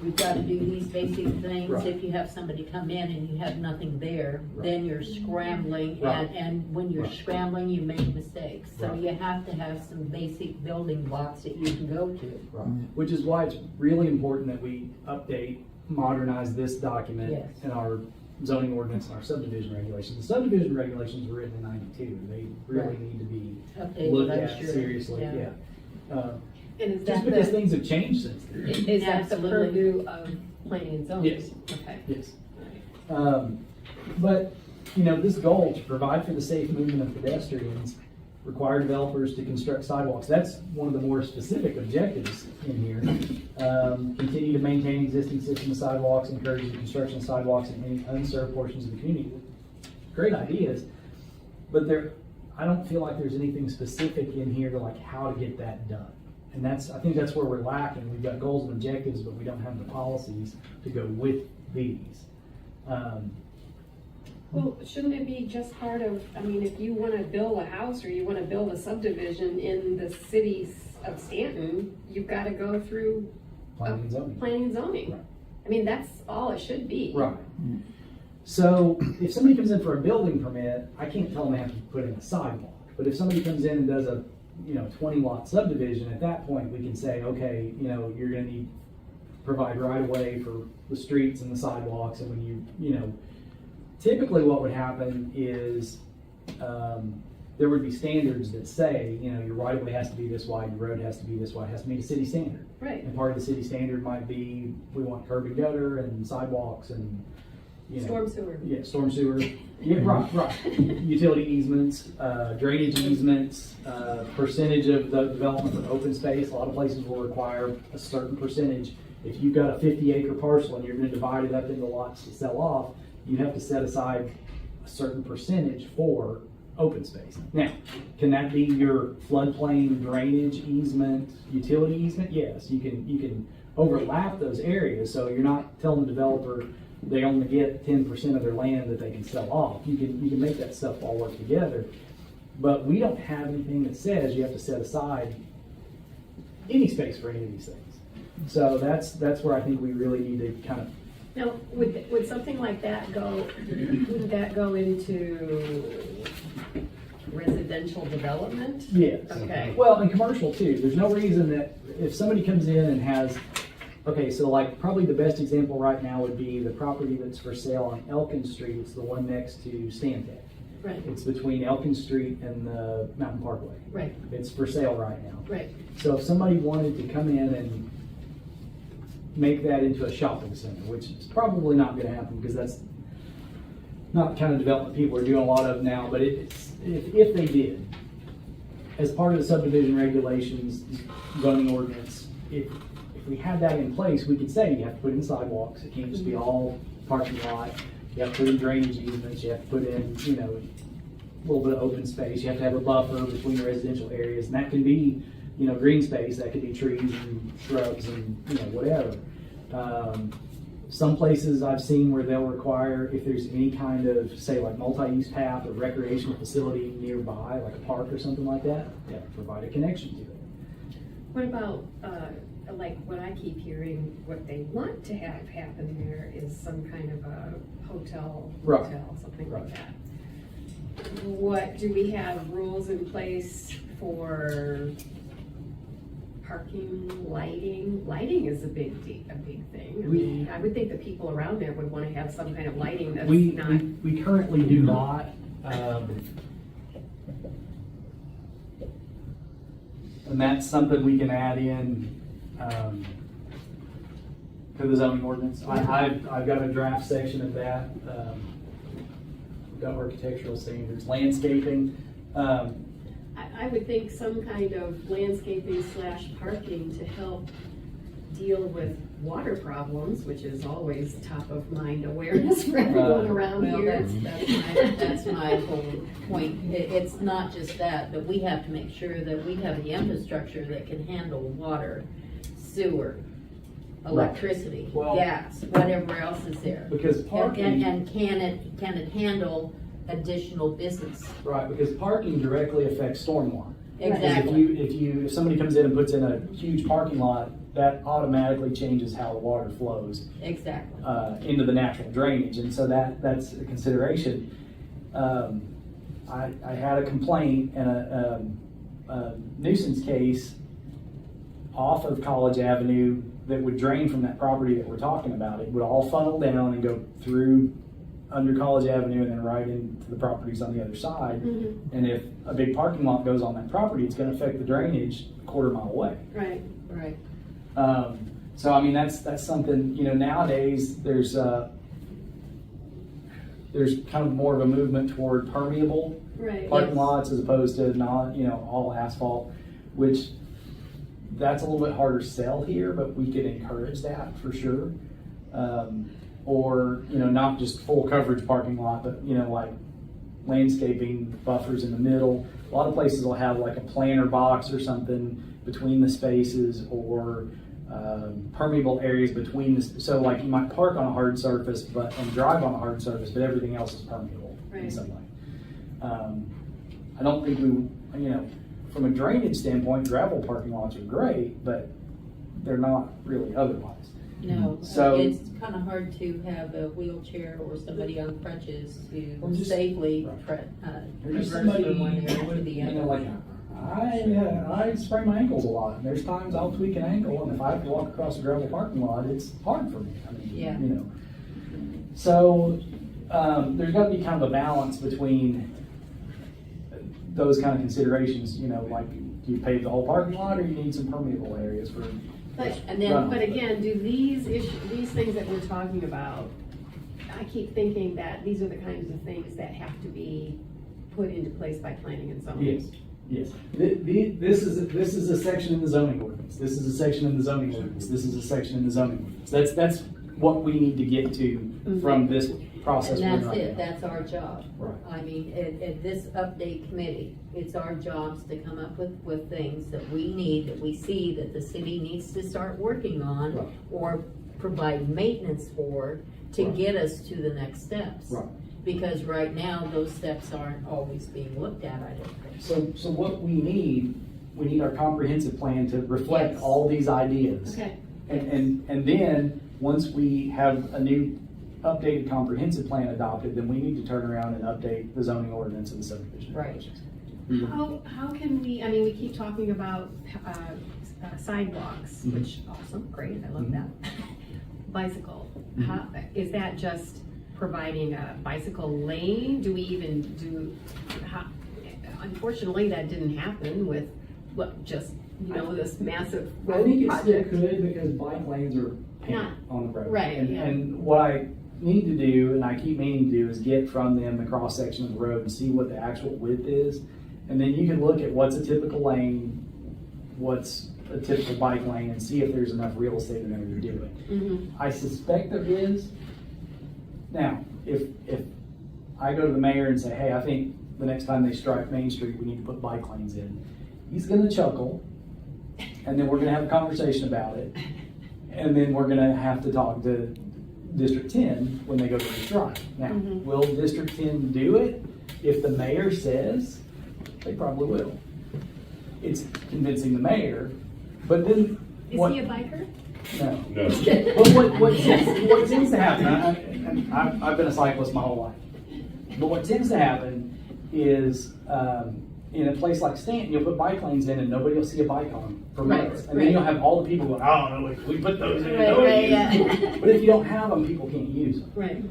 we've got to do these basic things. Right. If you have somebody come in and you have nothing there, Right. then you're scrambling, Right. and when you're Right. scrambling, you make mistakes. So Right. you have to have some basic building blocks that you can go to. Right. Which is why it's really important that we update, modernize this document Yes. in our zoning ordinance and our subdivision regulations. The subdivision regulations were written in '92. They really Right. need to be Updated, looked I'm at sure. seriously, Yeah. yeah. And is Just that because the, things have changed since then. is that the Absolutely. purview of planning and zoning? Yes. Okay. Yes. But, this goal to provide for the safe movement of pedestrians, require developers to construct sidewalks, that's one of the more specific objectives in here. Continue to maintain existing system of sidewalks, encourage the construction of sidewalks in any unserved portions of the community. Great ideas, but I don't feel like there's anything specific in here to like how to get that done. And I think that's where we're lacking. We've got goals and objectives, but we don't have the policies to go with these. Well, shouldn't it be just part of, if you wanna build a house or you wanna build a subdivision in the cities of Stanton, you've gotta go through Planning and zoning. planning and zoning. Right. That's all it should be. Right. So if somebody comes in for a building permit, I can't tell them they have to put in a sidewalk. But if somebody comes in and does a 20 lot subdivision, at that point we can say, okay, you're gonna need to provide right of way for the streets and the sidewalks. And when typically what would happen is there would be standards that say, your right of way has to be this wide, your road has to be this wide, it has to meet a city standard. Right. And part of the city standard might be, we want curb and gutter and sidewalks and, Storm sewer. Yeah, storm sewer. Yeah, right. Utility easements, drainage easements, percentage of the development for open space. A lot of places will require a certain percentage. If you've got a 50-acre parcel and you're gonna divide it up into lots to sell off, you have to set aside a certain percentage for open space. Now, can that be your floodplain drainage easement, utility easement? Yes, you can overlap those areas, so you're not telling the developer they only get 10% of their land that they can sell off. You can make that stuff all work together. But we don't have anything that says you have to set aside any space for any of these things. So that's where I think we really need to kind of. Now, would something like that wouldn't that go into residential development? Yes. Okay. Well, and commercial too. There's no reason that if somebody comes in and has, okay, so like probably the best example right now would be the property that's for sale on Elkin Street. It's the one next to Stanton. Right. It's between Elkin Street and the Mountain Parkway. Right. It's for sale right now. Right. So if somebody wanted to come in and make that into a shopping center, which is probably not gonna happen because that's not the kind of development people are doing a lot of now, but if they did, as part of the subdivision regulations, zoning ordinance, if we had that in place, we could say you have to put in sidewalks. It can't just be all parking lot. You have to put in drainage easements. You have to put in, a little bit of open space. You have to have a buffer between residential areas, and that can be, green space. That could be trees and shrubs and whatever. Some places I've seen where they'll require if there's any kind of, say, like multi-use path or recreational facility nearby, like a park or something like that, they have to provide a connection to it. What about, like what I keep hearing, what they want to have happen there is some kind of a hotel, Right. something Right. like that. What, do we have rules in place for parking, lighting? Lighting is a big thing. I mean, I would think the people around there would wanna have some kind of lighting that's not. We currently do not. And that's something we can add in, to the zoning ordinance. I've got a draft section of that. We've got architectural standards, landscaping. I would think some kind of landscaping / parking to help deal with water problems, which is always top of mind awareness for everyone around Well, here. that's my whole point. It's not just that, but we have to make sure that we have the infrastructure that can handle water, sewer, electricity, Well- gas, whatever else is there. Because parking. And can it handle additional business? Right, because parking directly affects stormwater. Because Exactly. if somebody comes in and puts in a huge parking lot, that automatically changes how the water flows Exactly. into the natural drainage, and so that's a consideration. I had a complaint and a nuisance case off of College Avenue that would drain from that property that we're talking about. It would all funnel down and go through under College Avenue and then right into the properties on the other side. Mm-hmm. And if a big parking lot goes on that property, it's gonna affect the drainage a quarter mile away. Right. Right. So I mean, that's something, nowadays, there's kind of more of a movement toward permeable Right. parking Yes. lots as opposed to not, all asphalt, which that's a little bit harder to sell here, but we could encourage that for sure. Or, not just full coverage parking lot, but, like landscaping buffers in the middle. A lot of places will have like a planter box or something between the spaces, or permeable areas between so like you might park on a hard surface and drive on a hard surface, but everything else is permeable in Right. some way. I don't think from a drainage standpoint, gravel parking lots are great, but they're not really otherwise. No, So- it's kind of hard to have a wheelchair or somebody on crutches Or to just- safely Or traverse just somebody, from one area to the other. like I sprain my ankles a lot, and there's times I'll tweak an ankle, and if I have to walk across a gravel parking lot, it's hard for me. I mean, Yeah. So there's got to be kind of a balance between those kind of considerations. Like, do you pave the whole parking lot, or you need some permeable areas for? But, And then- runoff? but again, do these things that we're talking about, I keep thinking that these are the kinds of things that have to be put into place by planning and zoning. Yes, yes. This is a section in the zoning ordinance. This is a section in the zoning ordinance. This is a section in the zoning ordinance. That's what we need to get to from this process. And we're in that's right it, now. that's our job. Right. I mean, at this update committee, it's our jobs to come up with things that we need, that we see that the city needs to start working on Right. or provide maintenance for to Right. get us to the next steps. Right. Because right now, those steps aren't always being looked at, I don't think. So what we need our comprehensive plan to reflect Yes. all these ideas. Okay. And then, once we have a new updated comprehensive plan adopted, then we need to turn around and update the zoning ordinance and the subdivision. Right. regulations. How can we, I mean, we keep talking about sidewalks, Mhm. which, awesome, great, I love Mhm. that. Bicycle, Mhm. how, is that just providing a bicycle lane? Do we even unfortunately, that didn't happen with, this massive I think it still project. could, because bike lanes are painted Not- on the road. right, And, yeah. and what I need to do, and I keep meaning to do, is get from them the cross section of the road and see what the actual width is. And then you can look at what's a typical lane, what's a typical bike lane, and see if there's enough real estate in there to do it. Mhm. I suspect there is. Now, if I go to the mayor and say, hey, I think the next time they strike Main Street, we need to put bike lanes in, he's gonna chuckle, and then we're gonna have a conversation about it. And then we're gonna have to talk to District 10 when they go to the strike. Now, Mhm. will District 10 do it? If the mayor says, they probably will. It's convincing the mayor But then, Is what, he a biker? no. No. But what tends to happen, I've been a cyclist my whole life, but what tends to happen is, in a place like Stanton, you'll put bike lanes in and nobody will see a bike on them for Right, months. And then you'll have all the people going, oh, no, we put those in. Right, nobody right, uses them." yeah. But if you don't have them, people can't use them. Right.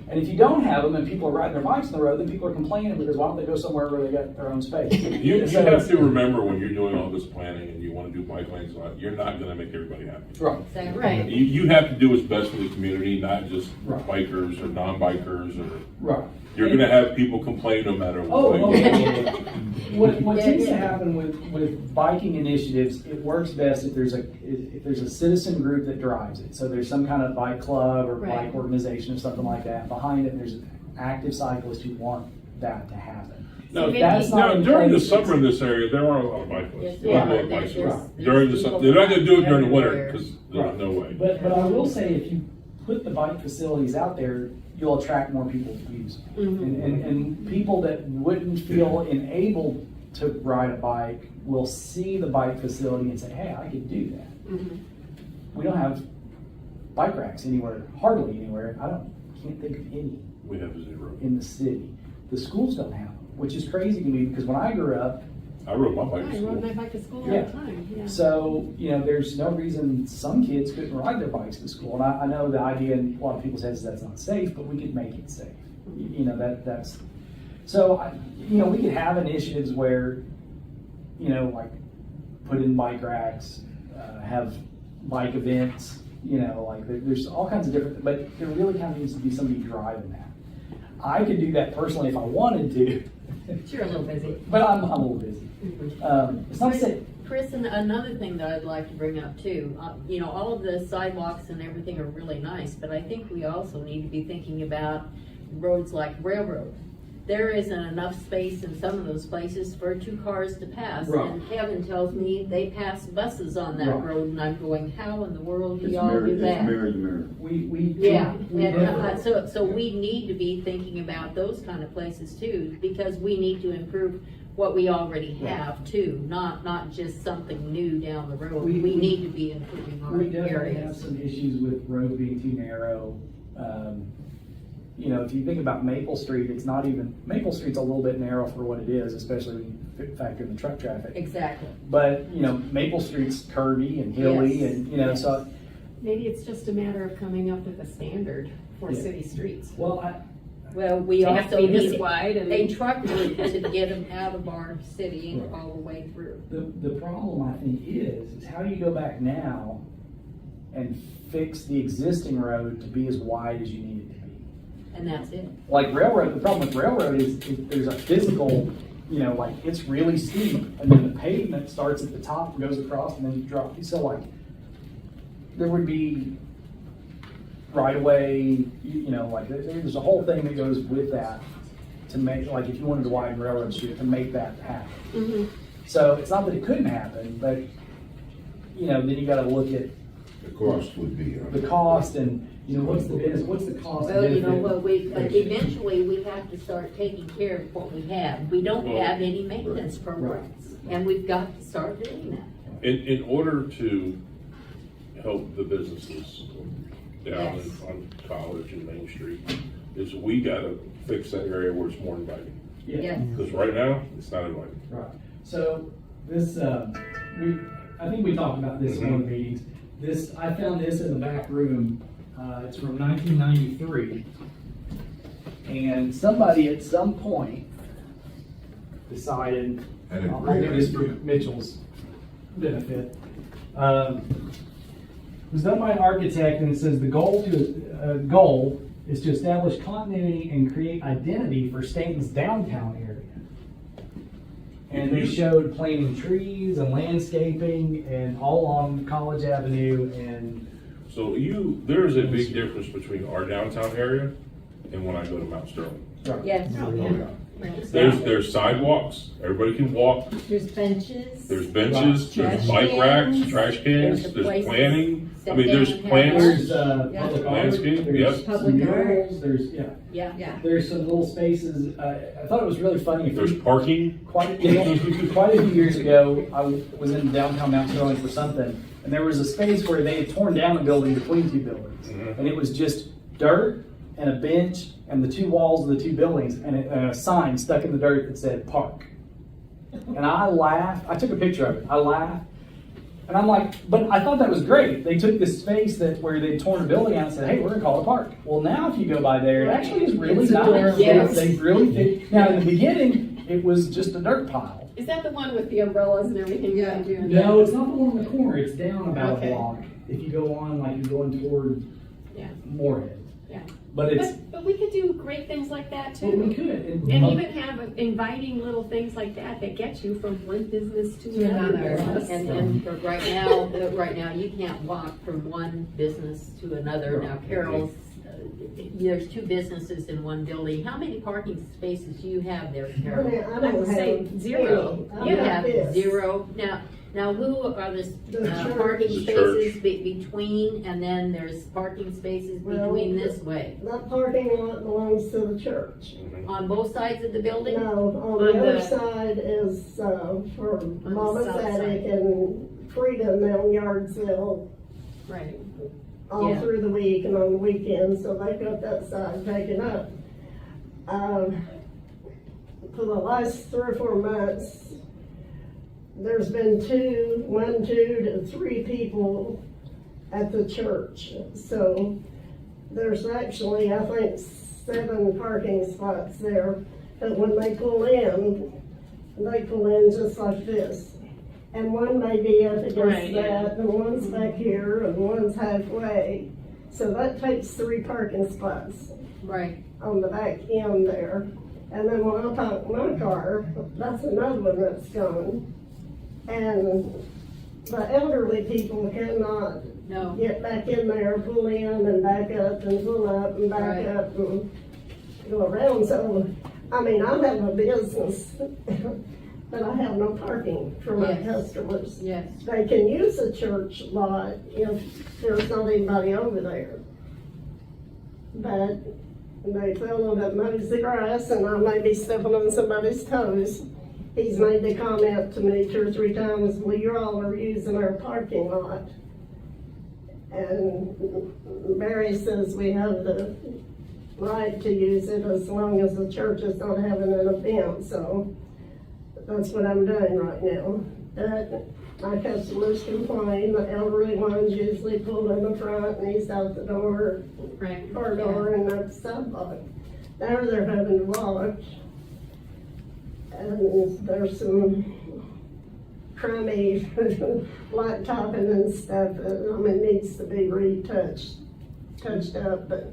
And if you don't have them and people are riding their bikes on the road, then people are complaining because why don't they go somewhere where they got their own space? You So- have to remember when you're doing all this planning and you wanna do bike lanes, you're not gonna make everybody happy. Right. Exactly. Right. You have to do what's best for the community, not just Right. bikers or non-bikers, or Right. you're gonna have people complain no matter Oh, what. oh, yeah. What Yeah, tends to yeah. happen with biking initiatives, it works best if there's a citizen group that drives it. So there's some kind of bike club or Right. bike organization or something like that. Behind it, there's active cyclists who want that to happen. No, If that's not now, in during the place, summer in this area, there are a lot of bike Yes, lanes. there A lot are. of bike There's- lanes. there's During the people summer, they're not gonna do it during the winter, everywhere. because there's no way. But I will say, if you put the bike facilities out there, you'll attract more people to use them. And people that wouldn't feel enabled to ride a bike will see the bike facility and say, hey, I could do that. We don't have bike racks anywhere, hardly anywhere. Can't think of any We have 0. in the city. The schools don't have them, which is crazy to me because when I grew up, I rode my bike to I rode my school. bike to school all Yeah. the time, yeah. so, there's no reason some kids couldn't ride their bikes to school. And I know the idea in a lot of people's heads is that's not safe, but we could make it safe. That's, so, we could have initiatives where, like put in bike racks, have bike events, there's all kinds of different, but there really kind of needs to be somebody driving that. I could do that personally if I wanted to, You're a little busy. but I'm a little busy. It's not to say, Chris, and another thing that I'd like to bring up too, all of the sidewalks and everything are really nice, but I think we also need to be thinking about roads like railroad. There isn't enough space in some of those places for 2 cars to pass. Right. And Kevin tells me they pass buses on that Right. road, and I'm going, how in the world do It's y'all mirror, do it's that? mirror to mirror. we Yeah, we and differ. so we need to be thinking about those kind of places too, because we need to improve what we already have too, not just something new down the road. We- We need to be improving our We definitely have areas. some issues with road being too narrow. If you think about Maple Street, Maple Street's a little bit narrow for what it is, especially when you factor in the truck traffic. Exactly. But, Maple Street's curvy and hilly Yes, and, yes. so, Maybe it's just a matter of coming up with a standard for Yeah. city streets. well, Well, we They have also to be this need wide and. a truck route to get them out of our city and all the way through. the problem I think is how do you go back now and fix the existing road to be as wide as you need it to be? And that's it. Like railroad, the problem with railroad is there's a physical, it's really steep, and then the pavement starts at the top, goes across, and then you drop. So there would be right away, there's a whole thing that goes with that to make, if you wanted to widen Railroad Street, to make that happen. So it's not that it couldn't happen, but, then you gotta look at The cost would be, the cost and, what's the cost? Well, benefit but ratio? eventually we have to start taking care of what we have. We don't Well, have any maintenance programs, and we've got to start doing that. In order to help the businesses down Yes. on College and Main Street, is we gotta fix that area where it's more inviting. Yes. Because right now, it's not inviting. Right. So this, I think we talked about this in one of the meetings. I found this in the back room. It's from 1993. And somebody at some point decided, And a I'll great do this for idea. Mitchell's benefit. It was done by an architect, and it says the goal is to establish continuity and create identity for Stanton's downtown area. And they showed planting trees and landscaping and all along College Avenue and So there's a big difference between our downtown area and when I go to Mount Sterling. Yes. There's sidewalks, everybody can walk, There's benches. there's benches, there's Trash bike racks, cans. trash cans, There's there's places planning, I sit mean, there's down and have plants. There's, Yeah. public art, Landscape, there's yep. some Public art. murals, there's, yeah, Yeah. there's some little spaces, I thought it was really funny. There's parking, Quite a few years ago, I was in downtown Mount Sterling for something, and there was a space where they had torn down a building between two buildings. Mhm. And it was just dirt and a bench and the two walls of the two buildings and a sign stuck in the dirt that said park. And I laughed, I took a picture of it, I laughed. And I'm like, but I thought that was great. They took this space where they'd torn a building out and said, hey, we're gonna call it a park. Well, now if you go by there, it actually is really It's nice. adorable. Yes. They really fit. Now, in the beginning, it was just a dirt pile. Is that the one with the umbrellas and everything? Yeah. No, it's not the one in the corner. It's down about Okay. a block. If you go on, like you're going toward Yeah. Moorhead. Yeah. But it's, But we could do great things like that well, we too. could. And even have inviting little things like that that get you from one business to another. business. And right now, you can't walk from one business to another. Now Carol's, there's two businesses in one building. How many parking spaces do you have there, I Carol? mean, I I don't would say have zero. any. You I'm have like this. 0. Now who are the The church. parking The spaces between, and then there's parking spaces Well, between this way? That parking lot belongs to the church. On both sides of the building? No, on On the other the- side is, for the Mama's south Attic side. and Freedom down Yardsville Right. all Yeah. through the week and on the weekends, so they've got that side taken up. For the last 3 or 4 months, there's been 2 to 3 people at the church. So there's actually, I think, 7 parking spots there. But when they pull in just like this. And one may be up against Right, yeah. that, and one's back here, and one's halfway. So that takes 3 parking spots Right. on the back end there. And then when I park my car, that's another one that's gone. And the elderly people cannot No. get back in there, pull in and back up and pull up and back Right. up and go around. So, I mean, I have a business, but I have no parking for my Yes. customers. Yes. They can use the church lot if there's not anybody over there. But they fellow that mows the grass, and I may be stepping on somebody's toes, he's made the comment to me 2 or 3 times, well, you all are using our parking lot. And Mary says we have the right to use it as long as the church is not having an event, so that's what I'm doing right now. But my customers complain, the elderly ones usually pull in the front and he's out the door, Right. car door and up the sidewalk. Now they're having to walk. And there's some crummy blacktopping and stuff that, I mean, needs to be touched up, but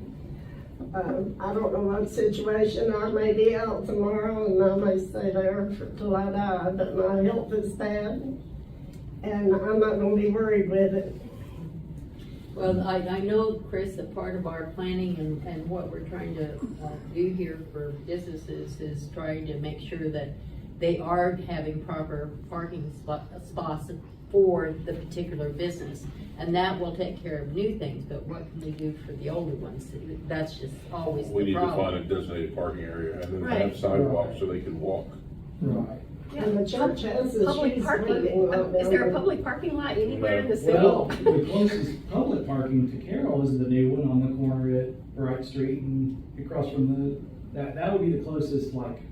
I don't know what situation. I may be out tomorrow and I may stay there till I die, but my health is bad and I'm not gonna be worried with it. Well, I know, Chris, that part of our planning and what we're trying to do here for businesses is trying to make sure that they are having proper parking spots for the particular business. And that will take care of new things, but what can we do for the older ones? That's just always we the need to find problem. a designated parking area and then Right. have sidewalks so they can walk. right. And the church has this Public huge parking, parking lot is down there a there. public parking lot anywhere in the city? Well, the closest public parking to Carroll is the new one on the corner at Bright Street and across from that would be the closest, like,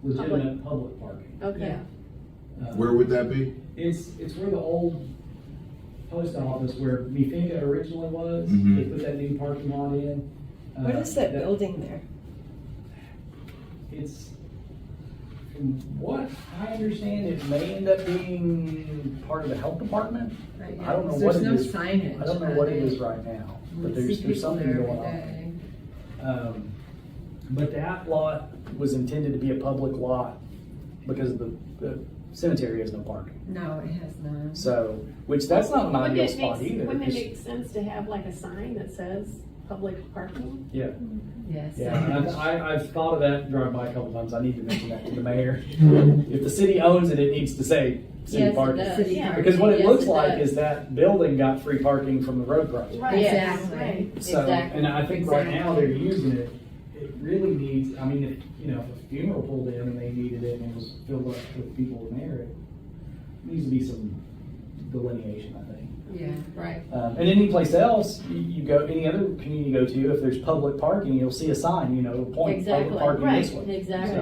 legitimate public parking. Okay. Where would that be? It's where the old post office, where Mifinka originally was, Mhm. they put that new parking lot in. What is that building there? It's, from what I understand, it may end up being part of the health department. Right, I don't know there's what it no is. signage I don't know on what it it. is right now, but See there's people something there going every on. day. But that lot was intended to be a public lot because the cemetery has no parking. No, it has not. So, which that's not an Wouldn't ideal it spot make- either. Wouldn't it 'cause- make sense to have like a sign that says public parking. Yeah, Yes. yeah, and I've thought of that, drive by a couple times, I need to mention that to the mayor. If the city owns it, it needs to say city Yes, it parking. does. City Yeah. Because what it Yes, looks it like does. is that building got free parking from the road project. Right. Yes. Right. So, Exactly. and I think right now they're using it, it really needs, I mean, if, you know, if a funeral pulled in and they needed it and it was filled up with people in there, it needs to be some delineation, I think. Yeah, right. And any place else, you go, any other community you go to, if there's public parking, you'll see a sign, you know, it'll point public Exactly, parking this way. exactly.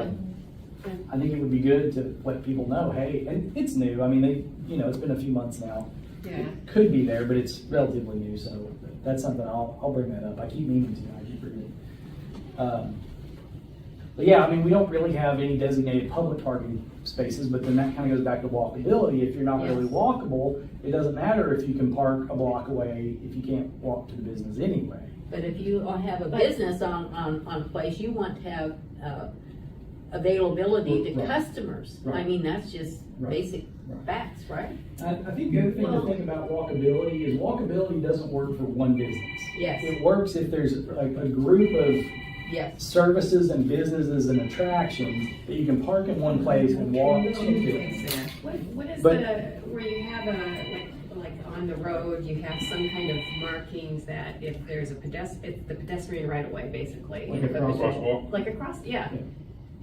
So, I think it would be good to let people know, hey, and it's new, I mean, you know, it's been a few months now. Yeah. It could be there, but it's relatively new, so that's something I'll bring that up. I keep meaning to, I keep forgetting. But yeah, I mean, we don't really have any designated public parking spaces, but then that kind of goes back to walkability. If you're not really Yes. walkable, it doesn't matter if you can park a block away if you can't walk to the business anyway. But if you have a business on place, you want to have, availability to Right. customers. I Right. mean, that's just Right. basic Right. facts, right? I think the other thing to think about walkability is walkability doesn't work for one business. Yes. It works if there's a group of Yes. services and businesses and attractions that you can park in one place and walk to them. What is But- where you have like on the road, you have some kind of markings that if there's a it's the pedestrian right of way, basically. Like And if a crosswalk? Like a cross, yeah. Yeah.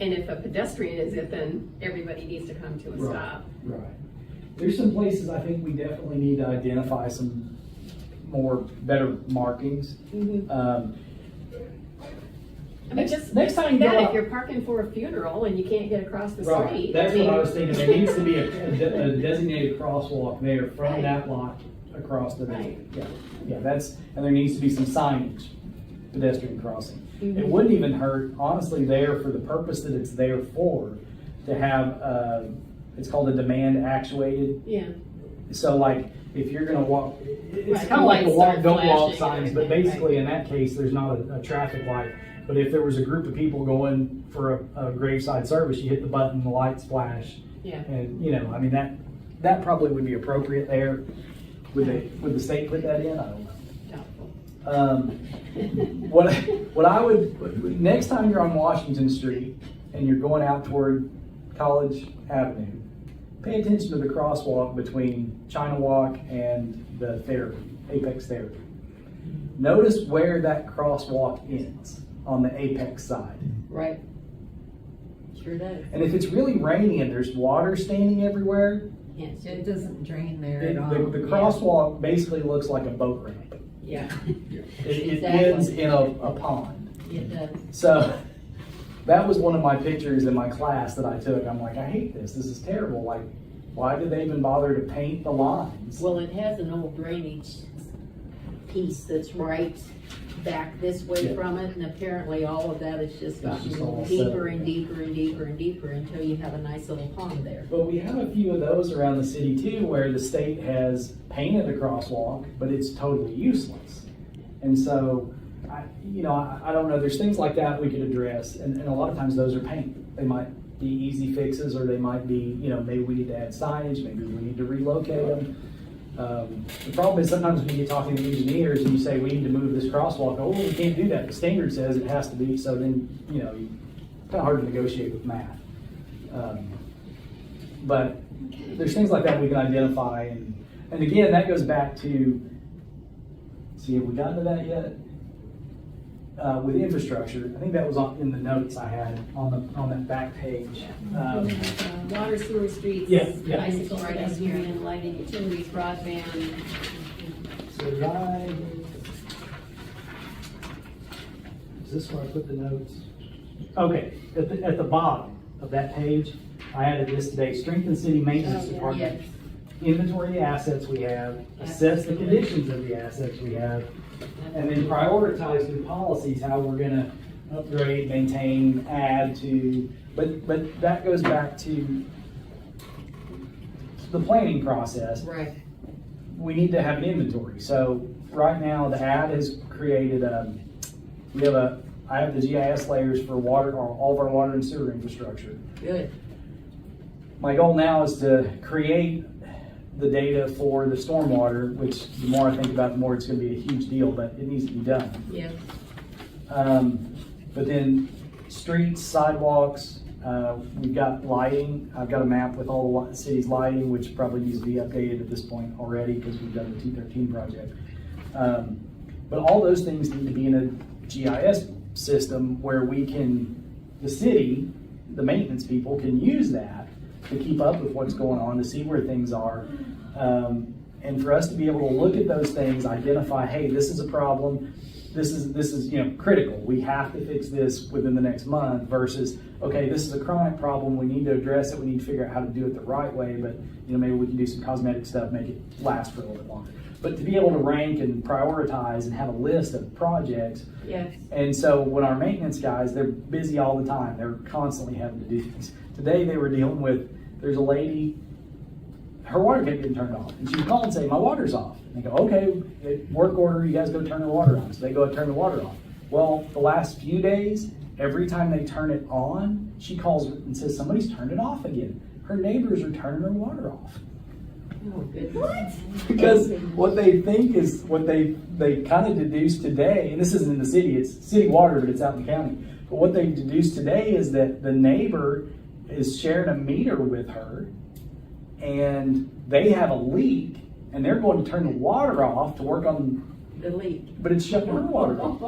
And if a pedestrian is it, then everybody needs to come to a Right. stop. Right. There's some places I think we definitely need to identify some better markings. I mean, just next time you like go that, out- if you're parking for a funeral and you can't get across the Right, street. that's I mean, what I was thinking, there needs to be a designated crosswalk there from Right. that lot across the, Right. yeah, that's, and there needs to be some signage, pedestrian crossing. Mm-hmm. It wouldn't even hurt, honestly, there for the purpose that it's there for, to have, it's called a demand actuated. Yeah. So like, if you're gonna walk, it's Right, kind of like the lights walk, start don't walk flashing signs, and but everything, basically in that case, there's not a traffic light. But if there was a group of people going for a graveside service, you hit the button, the lights flash. Yeah. And, you know, I mean, that probably would be appropriate there. Would the state put that in? I don't know. Doubtful. What I would, next time you're on Washington Street and you're going out toward College Avenue, pay attention to the crosswalk between China Walk and the therapy, Apex Therapy. Notice where that crosswalk ends on the Apex side. Right. Sure does. And if it's really rainy and there's water standing everywhere, Yes. It doesn't drain there the at all. crosswalk basically looks like a boat ramp. Yeah, It Exactly. ends in a pond. it does. So that was one of my pictures in my class that I took. I'm like, I hate this. This is terrible. Like, why did they even bother to paint the lines? Well, it has an old drainage piece that's right back this way Yeah. from it, and apparently all of that has just gotten just all deeper settled, and yeah. deeper and deeper and deeper until you have a nice little pond there. But we have a few of those around the city too, where the state has painted a crosswalk, but it's totally useless. And so, I don't know, there's things like that we could address, and a lot of times those are paint. They might be easy fixes, or they might be, maybe we need to add signage, maybe we need to relocate them. The problem is sometimes when you get talking to engineers and you say, we need to move this crosswalk, oh, we can't do that. The standard says it has to be, so then, it's kind of hard to negotiate with math. But there's things like that we can identify, and again, that goes back to, see, have we gotten to that yet? With infrastructure, I think that was in the notes I had on that back page. Water, sewer, streets, Yeah, yeah. bicycle, pedestrian, lighting, utilities, broadband. So is this where I put the notes? Okay, at the bottom of that page, I added this today, strengthen city maintenance department. Yes. Inventory the assets we have, assess the conditions of the assets we have, and then prioritize new policies, how we're gonna upgrade, maintain, add to, but that goes back to the planning process. Right. We need to have an inventory. So right now, the ad has created I have the GIS layers for water, or all of our water and sewer infrastructure. Good. My goal now is to create the data for the stormwater, which the more I think about it, the more it's gonna be a huge deal, but it needs to be done. Yeah. But then streets, sidewalks, we've got lighting. I've got a map with all the city's lighting, which probably needs to be updated at this point already because we've done the 213 project. But all those things need to be in a GIS system where we can, the city, the maintenance people can use that to keep up with what's going on, to see where things are. And for us to be able to look at those things, identify, hey, this is a problem. This is critical. We have to fix this within the next month versus, okay, this is a chronic problem. We need to address it. We need to figure out how to do it the right way, but maybe we can do some cosmetic stuff, make it last for a little bit longer. But to be able to rank and prioritize and have a list of projects. Yes. And so when our maintenance guys, they're busy all the time. They're constantly having to do things. Today they were dealing with, there's a lady, her water kept getting turned off. And she would call and say, my water's off. And they go, okay, work order, you guys go turn the water on. So they go and turn the water off. Well, the last few days, every time they turn it on, she calls and says, somebody's turned it off again. Her neighbors are turning her water off. Oh, goodness. What? Because what they think is, what they kind of deduce today, and this isn't in the city, it's city water, but it's out in the county. But what they deduce today is that the neighbor is sharing a meter with her, and they have a leak, and they're going to turn the water off to work on The leak. but it's shutting her water off.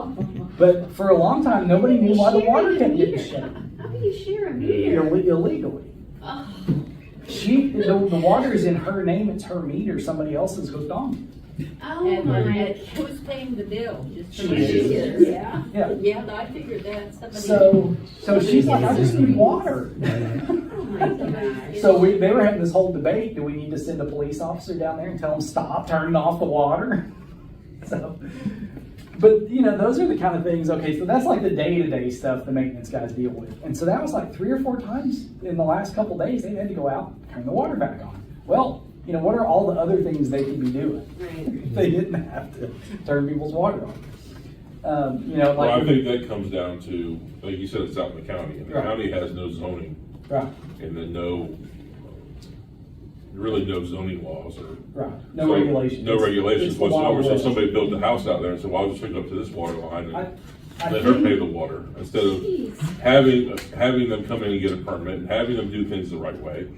But for a long time, nobody knew why the water kept getting shut. How do you share a meter? Illegally. Oh. The water is in her name, it's her meter, somebody else is hooked on. Oh And my. who's paying the bill? Just She for is. the Yeah. Yeah. Yeah, I figured that. Somebody. So she's like, I just need water. Oh my gosh. So they were having this whole debate, do we need to send a police officer down there and tell them stop turning off the water? So, but those are the kind of things, okay, so that's like the day-to-day stuff the maintenance guys deal with. And so that was like 3 or 4 times in the last couple days, they had to go out and turn the water back on. Well, what are all the other things they could be doing? Right. They didn't have to turn people's water on. Well, I think that comes down to, like you said, it's out in the county, and the Right. county has no zoning, Right, and then really no zoning laws or. right, no So, regulations. No regulations It's the whatsoever, Wild so West. somebody built a house out there and said, well, I'll just hook up to this water line I and let her think- pay the water, instead of Jeez. having them come in and get a permit, and having them do things the right way,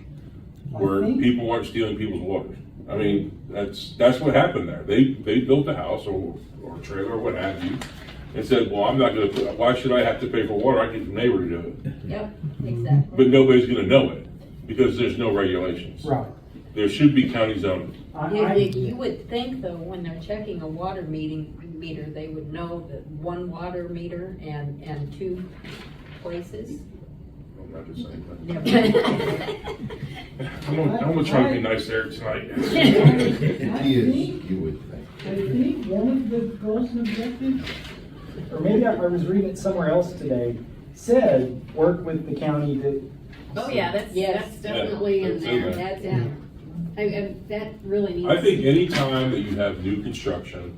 where think- people weren't stealing people's water. I mean, that's what happened there. They built a house or a trailer or what have you, and said, well, I'm not gonna, why should I have to pay for water? I get the neighbor to do it. Yep, exactly. But nobody's gonna know it, because there's no regulations. Right. There should be county zoning. You would think though, when they're checking a water meter, they would know that one water meter and 2 places. I'm not just saying that. Never. I'm gonna try to be nice there tonight. It is, you would think. I think one of the goals and objectives, or maybe I was reading it somewhere else today, said work with the county to. Oh, yeah, that's Yes. definitely Yeah, in that's there. in there. That's in. That really needs. I think any time that you have new construction,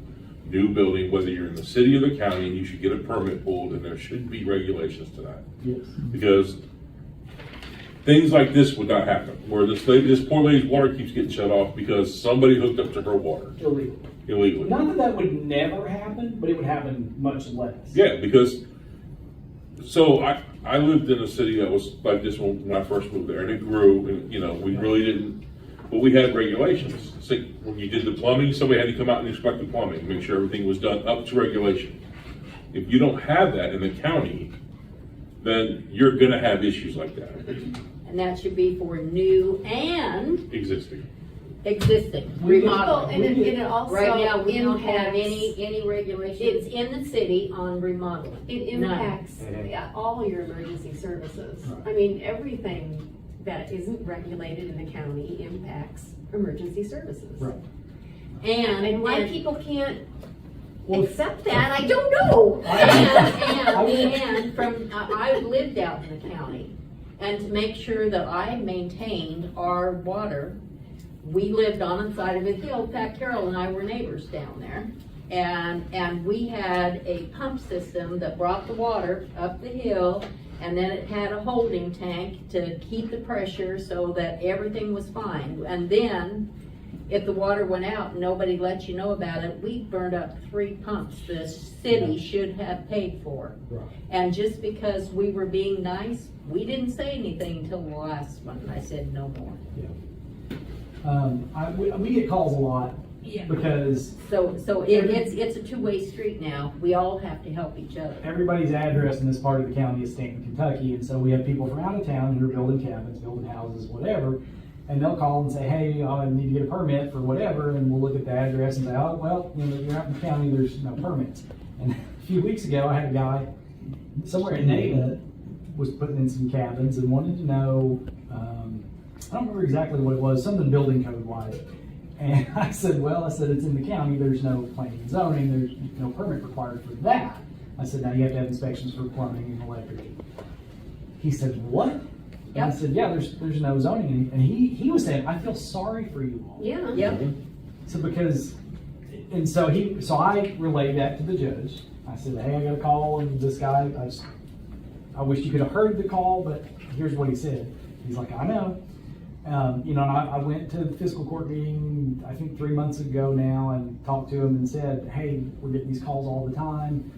new building, whether you're in the city or the county, you should get a permit pulled, and there should be regulations to that. Yes. Because things like this would not happen, where this poor lady's water keeps getting shut off because somebody hooked up to her water Illegal. illegally. Not that that would never happen, but it would happen much less. Yeah, because, so I lived in a city that was like this when I first moved there, and it grew, and, we really didn't, but we had regulations. So when you did the plumbing, somebody had to come out and inspect the plumbing, make sure everything was done up to regulation. If you don't have that in the county, then you're gonna have issues like that And that should be for new and existing. existing, Well, remodeling. and it also Right now, we don't have impacts- any regulations. It's in the city on remodeling. It None. impacts all your emergency services. Right. I mean, everything that isn't regulated in the county impacts emergency services. Right. And why and- people can't Well, accept that, I don't know. And I've lived out in the county, and to make sure that I maintained our water, we lived on the side of a hill. Pat Carroll and I were neighbors down there. And we had a pump system that brought the water up the hill, and then it had a holding tank to keep the pressure so that everything was fine. And then if the water went out and nobody let you know about it, we burned up 3 pumps the city should have paid for. Right. And just because we were being nice, we didn't say anything until the last one, and I said no more. We get calls a lot Yeah. because So it's a two-way street now. We all have to help each other. everybody's address in this part of the county is Stanton, Kentucky, and so we have people from out of town who are building cabins, building houses, whatever, and they'll call and say, hey, I need to get a permit for whatever, and we'll look at the address and say, oh, well, you're out in the county, there's no permits. And a few weeks ago, I had a guy somewhere in Nava was putting in some cabins and wanted to know, I don't remember exactly what it was, something building code wise. And I said, it's in the county, there's no planning and zoning, there's no permit required for that. I said, now you have to have inspections for plumbing and electric. He said, what? And I Yep. said, yeah, there's no zoning. And he was saying, I feel sorry for you all. Yeah. Yep. So so I relayed that to the judge. I said, hey, I got a call and this guy, I wish you could have heard the call, but here's what he said. He's like, I know. And I went to the fiscal court meeting, I think 3 months ago now, and talked to him and said, hey, we're getting these calls all the time.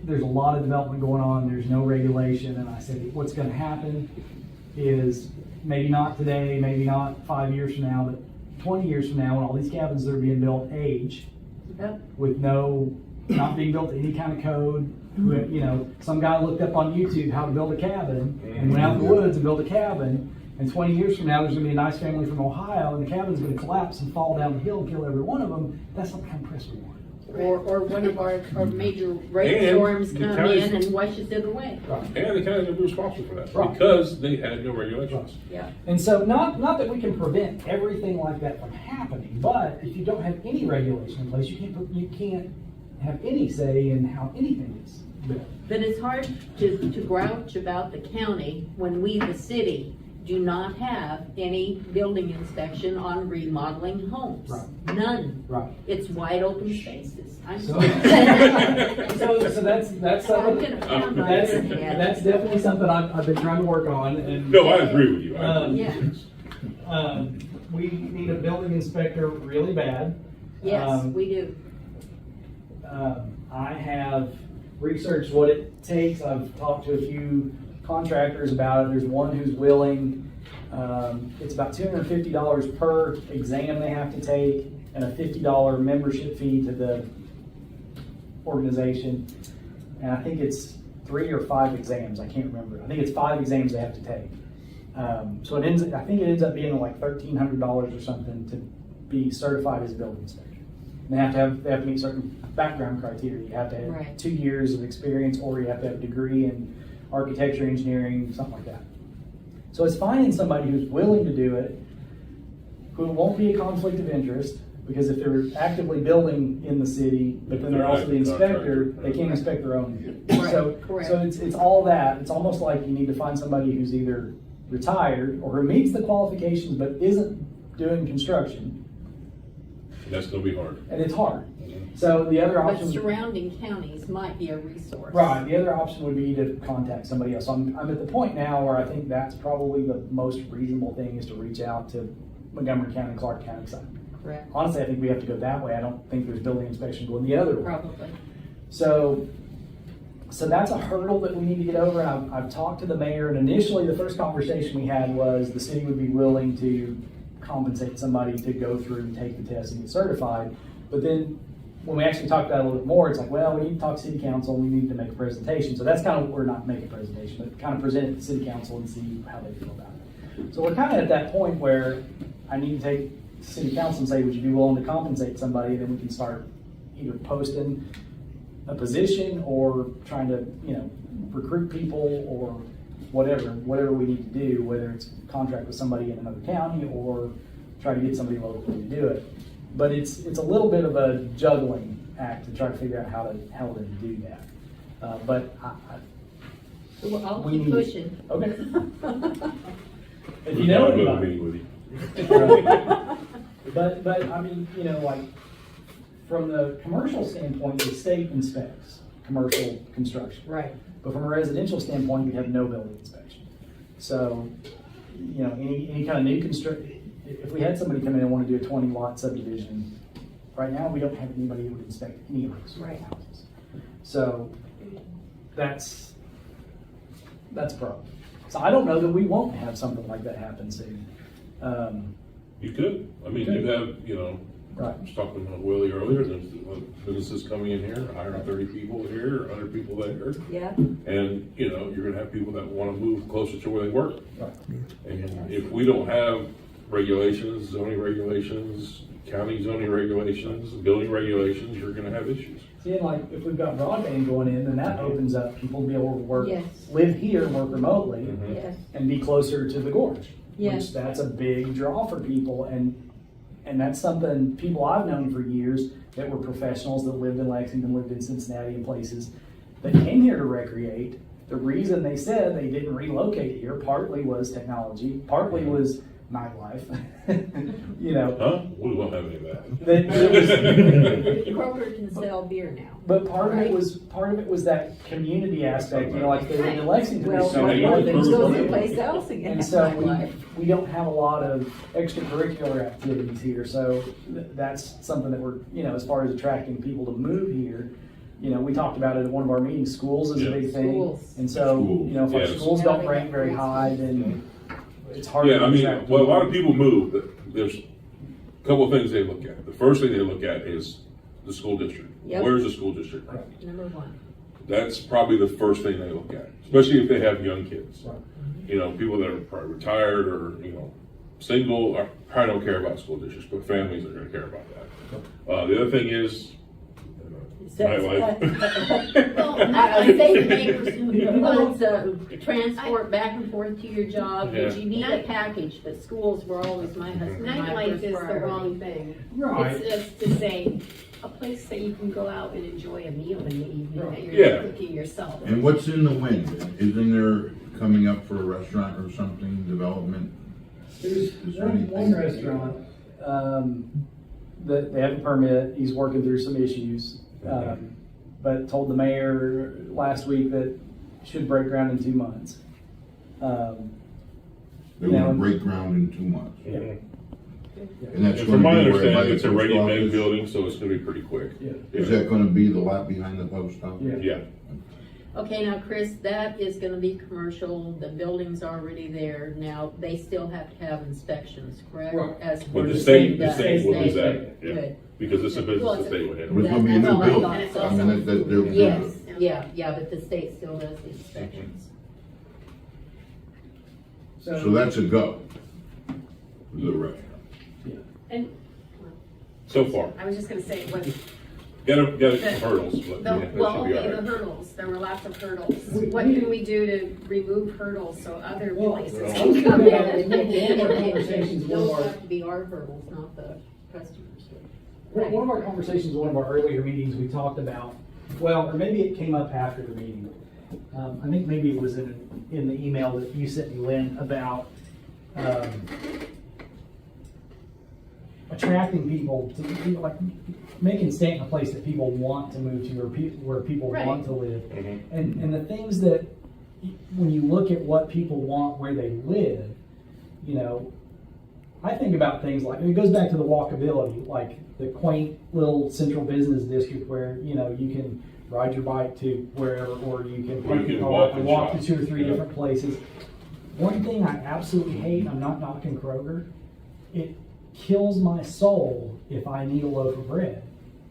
There's a lot of development going on, there's no regulation, and I said, what's gonna happen is, maybe not today, maybe not 5 years from now, but 20 years from now, when all these cabins that are being built age, Yep. with not being built to any kind of code, some guy looked up on YouTube how to build a cabin, and went out in the woods and built a cabin, and 20 years from now, there's gonna be a nice family from Ohio, and the cabin's gonna collapse and fall down the hill and kill every one of them. That's not the kind of press we want. Or one of our major And rainstorms the come county's- in and washes it away. And the county's gonna be responsible for that, Right. because they had no regulations. Yeah. And so, not that we can prevent everything like that from happening, but if you don't have any regulation in place, you can't have any say in how anything is built. But it's hard to grouch about the county when we, the city, do not have any building inspection on remodeling homes. Right. None. Right. It's wide open spaces. I'm So, sorry. so that's I'm something. gonna pound on That's your head. that's definitely something I've been trying to work on. And No, I agree with you. I agree. Yeah. we need a building inspector really bad. Yes, we do. I have researched what it takes. I've talked to a few contractors about it. There's one who's willing. It's about $250 per exam they have to take, and a $50 membership fee to the organization. And I think it's 3 or 5 exams. I can't remember. I think it's 5 exams they have to take. So I think it ends up being like $1,300 or something to be certified as a building inspector. They have to meet certain background criteria. You have to have Right. 2 years of experience, or you have to have a degree in architecture, engineering, something like that. So it's finding somebody who's willing to do it, who won't be a conflict of interest, because if they're actively building in the city, but then they're also the inspector, they can't inspect their own. Right, So correct. it's all that. It's almost like you need to find somebody who's either retired or who meets the qualifications but isn't doing construction, That's gonna be hard. and it's hard. So the other But option. surrounding counties might be a resource. Right, the other option would be to contact somebody else. I'm at the point now where I think that's probably the most reasonable thing, is to reach out to Montgomery County, Clark County side. Correct. Honestly, I think we have to go that way. I don't think there's building inspection going the other way. Probably. So that's a hurdle that we need to get over. And I've talked to the mayor, and initially the first conversation we had was the city would be willing to compensate somebody to go through and take the test and get certified. But then when we actually talked about it a little bit more, it's like, well, we need to talk to city council, we need to make a presentation. So that's kind of, we're not making a presentation, but kind of present it to city council and see how they feel about it. So we're kind of at that point where I need to take city council and say, would you be willing to compensate somebody? And then we can start either posting a position or trying to, recruit people, or whatever we need to do, whether it's contract with somebody in another county or try to get somebody locally to do it. But it's a little bit of a juggling act to try to figure out how to do that. But Well, I'll we keep need- pushing. okay. If you know I'll go to a anybody. meeting with you. But I mean, like from the commercial standpoint, the state inspects commercial construction. Right. But from a residential standpoint, you have no building inspection. So, any kind of new construction, if we had somebody come in and want to do a 20 lot subdivision, right now, we don't have anybody who would inspect any of those Right. houses. So that's a problem. So I don't know that we won't have something like that happen soon. You could, I mean, you have, Right. I was talking to Willie earlier, there's businesses coming in here, hiring 30 people here, 100 people there. Yeah. And, you're gonna have people that wanna move closer to where they work. Right. And if we don't have regulations, zoning regulations, county zoning regulations, building regulations, you're gonna have issues. See, and like, if we've got broadband going in, then that opens up people to be able to work, Yes. live here, work remotely, Yes. and be closer to the gorge. Yes. Which that's a big draw for people, and that's something people I've known for years that were professionals that lived in Lexington, lived in Cincinnati and places that came here to recreate. The reason they said they didn't relocate here partly was technology, partly was nightlife. Huh? We won't have any of that. Kroger can sell beer now. But part of it was that community aspect, like they lived in Lexington. Well, So one they more go thing to goes Kroger. someplace else again. And so we don't have a lot of extracurricular activities here, so that's something that we're, as far as attracting people to move here, we talked about it at one of our meetings, schools is a big thing. Schools. And so, if our Yes. schools don't rank very high, then it's hard Yeah, to I mean, attract well, a lot of people move, but there's a couple of things they look at. The first thing they look at is the school district. Yep. Where's the school district? Number one. That's probably the first thing they look at, especially if they have young kids. Right. People that are probably retired or, single, probably don't care about school districts, but families are gonna care about that. The other thing is nightlife. Well, I think neighbors, transport back and forth to your job, but Yeah. you need a package, but schools were always my husband, my Nightlife first is the priority. wrong thing. Right. It's to say, a place that you can go out and enjoy a meal in the evening, that you're Yeah. not cooking yourself. And what's in the wind? Isn't there coming up for a restaurant or something, development? There's Is there one anything- restaurant, that they have a permit, he's working through some issues. But told the mayor last week that should break ground in 2 months. They You know, want to break ground in 2 months. Yeah. And that's And from my gonna be where by understanding, the it's a post ready-made office? building, so it's gonna be pretty quick. Yeah. Is that gonna be the lot behind the post office? Yeah. Yeah. Okay, now Chris, that is gonna be commercial, the building's already there, now they still have to have inspections, correct? Right. As But per the state does. will do State. that, yeah, Good. because it's a Well, business it's that they would But handle. it's gonna be a new That's all I building. thought. I mean, they're. Yes, yeah, but the state still does the inspections. So that's a go. The restaurant. And So far, I was just gonna say, what, got some hurdles, but yeah, that well, should be okay, all the right. hurdles, there were lots of hurdles. What can we do to remove hurdles so other places well, can come in? conversations, one of Those our, have to be our hurdles, not the customers. one of our conversations, one of our earlier meetings, we talked about, well, or maybe it came up after the meeting. I think maybe it was in the email that you sent me, Lynn, about, attracting people to, like, making Stanton a place that people want to move to, or where people Right. want to live. Mhm. And the things that, when you look at what people want where they live, I think about things like, it goes back to the walkability, like the quaint little central business district where, you can ride your bike to wherever, or you can Or park you your can car walk and and walk to shop. 2 or 3 Yeah. different places. One thing I absolutely hate, I'm not knocking Kroger, it kills my soul if I need a loaf of bread,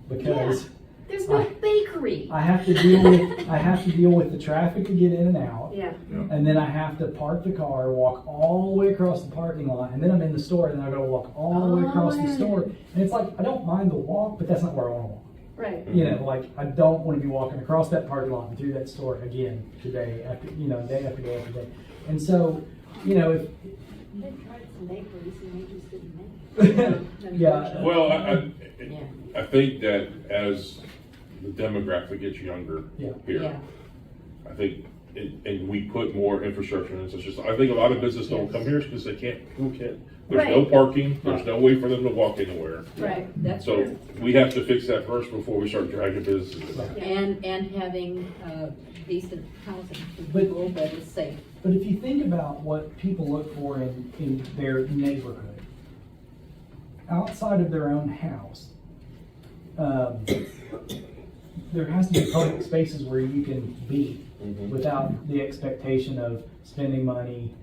because There's no bakery. I have to deal with the traffic to get in and out. Yeah. And then I have to park the car, walk all the way across the parking lot, and then I'm in the store, and then I gotta walk all the way across the store. And it's like, I don't mind the walk, but that's not where I wanna walk. Right. Like, I don't wanna be walking across that parking lot and through that store again today, after, day after day after day. And so, if, They tried some bakeries and they just didn't make it. yeah. Well, Yeah. I think that as the demographic gets younger Yeah. here, Yeah. I think, and we put more infrastructure in, such as, I think a lot of businesses don't come here because they can't, there's no Right. parking, there's no way for them to walk anywhere. Right. That's So true. we have to fix that first before we start dragging businesses in. And having, decent housing for But- people that is safe. But if you think about what people look for in their neighborhood, outside of their own house, there has to be public spaces where you can be without the expectation of spending money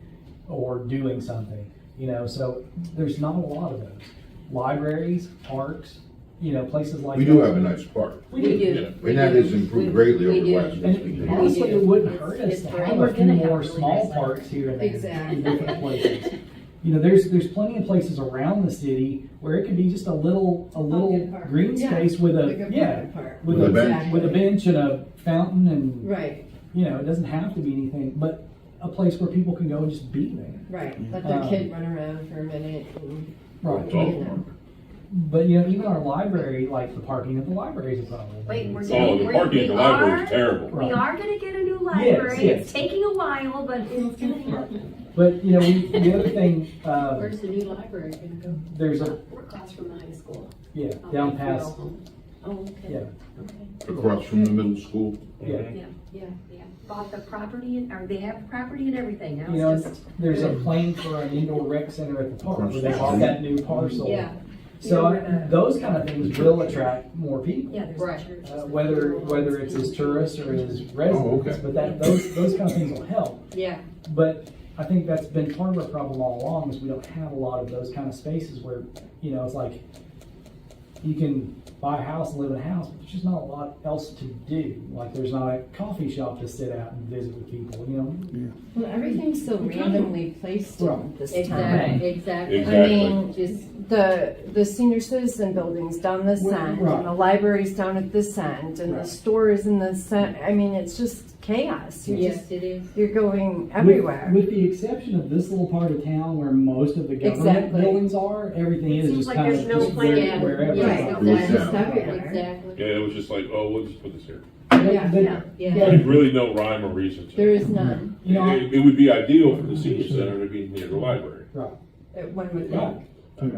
or doing something, you know, so there's not a lot of those. Libraries, parks, you know, places like We that. do have a nice park, We do. Yeah. and that has improved greatly We over do. the last And 15 years. honestly, it wouldn't hurt us It's to great. have We're a few gonna have more really small nice parks here and there Exactly. in different places. You know, there's plenty of places around the city where it could be just a little Pumpkin park. green Yeah. space with Like a, a yeah, pumpkin park. with With a a bench. with a bench and a fountain and, Right, you know, it doesn't have to be anything, but a place where people can go and just be there. right. Let their Um, kid run around for a minute and, Right. It's all you know. park. But you know, even our library, like the parking at the library is a problem. Wait, we're Oh, getting, the parking at the library is terrible. we are gonna get a new library. yes. It's taking a while, but it's gonna happen. But you know, the other thing, Where's the new library gonna go? there's a, We're across from the high school. yeah, down past, Oh, okay. yeah, Okay. Across from the middle school. yeah. Yeah. Bought the property and, or they have property and everything. Now You know, it's just, there's a plan for an indoor rec center at the park where they Across the bought street. that new parcel. Yeah. So You know, where the- those kind of things will attract more people. yeah, there's Right. a church. Whether it's as tourists or as residents, okay. but those kind of things will help. Yeah. But I think that's been part of our problem all along is we don't have a lot of those kind of spaces where, you know, it's like you can buy a house and live in a house, but there's just not a lot else to do. Like there's not a coffee shop to sit at and visit with people, you know? Well, everything's so randomly placed in this town. Exactly, exactly. Exactly. I mean, Just, the senior citizen building's down this end, Right. and the library's down at this end, and the Right. store is in this end. I mean, it's just chaos. yes, it is. You're going everywhere. With the exception of this little part of town where most of the government Exactly. buildings are, everything It is seems just like kind of there's no just plan. Yeah. wherever. Yeah. Right, Goes it's just down. everywhere. Exactly. Yeah, it was just like, oh, we'll just put this here. Yeah. But- Yeah. Yeah. There's really no rhyme or reason to There it. is none. You know, It would be ideal for the senior center to be near the library. right, One would right, think.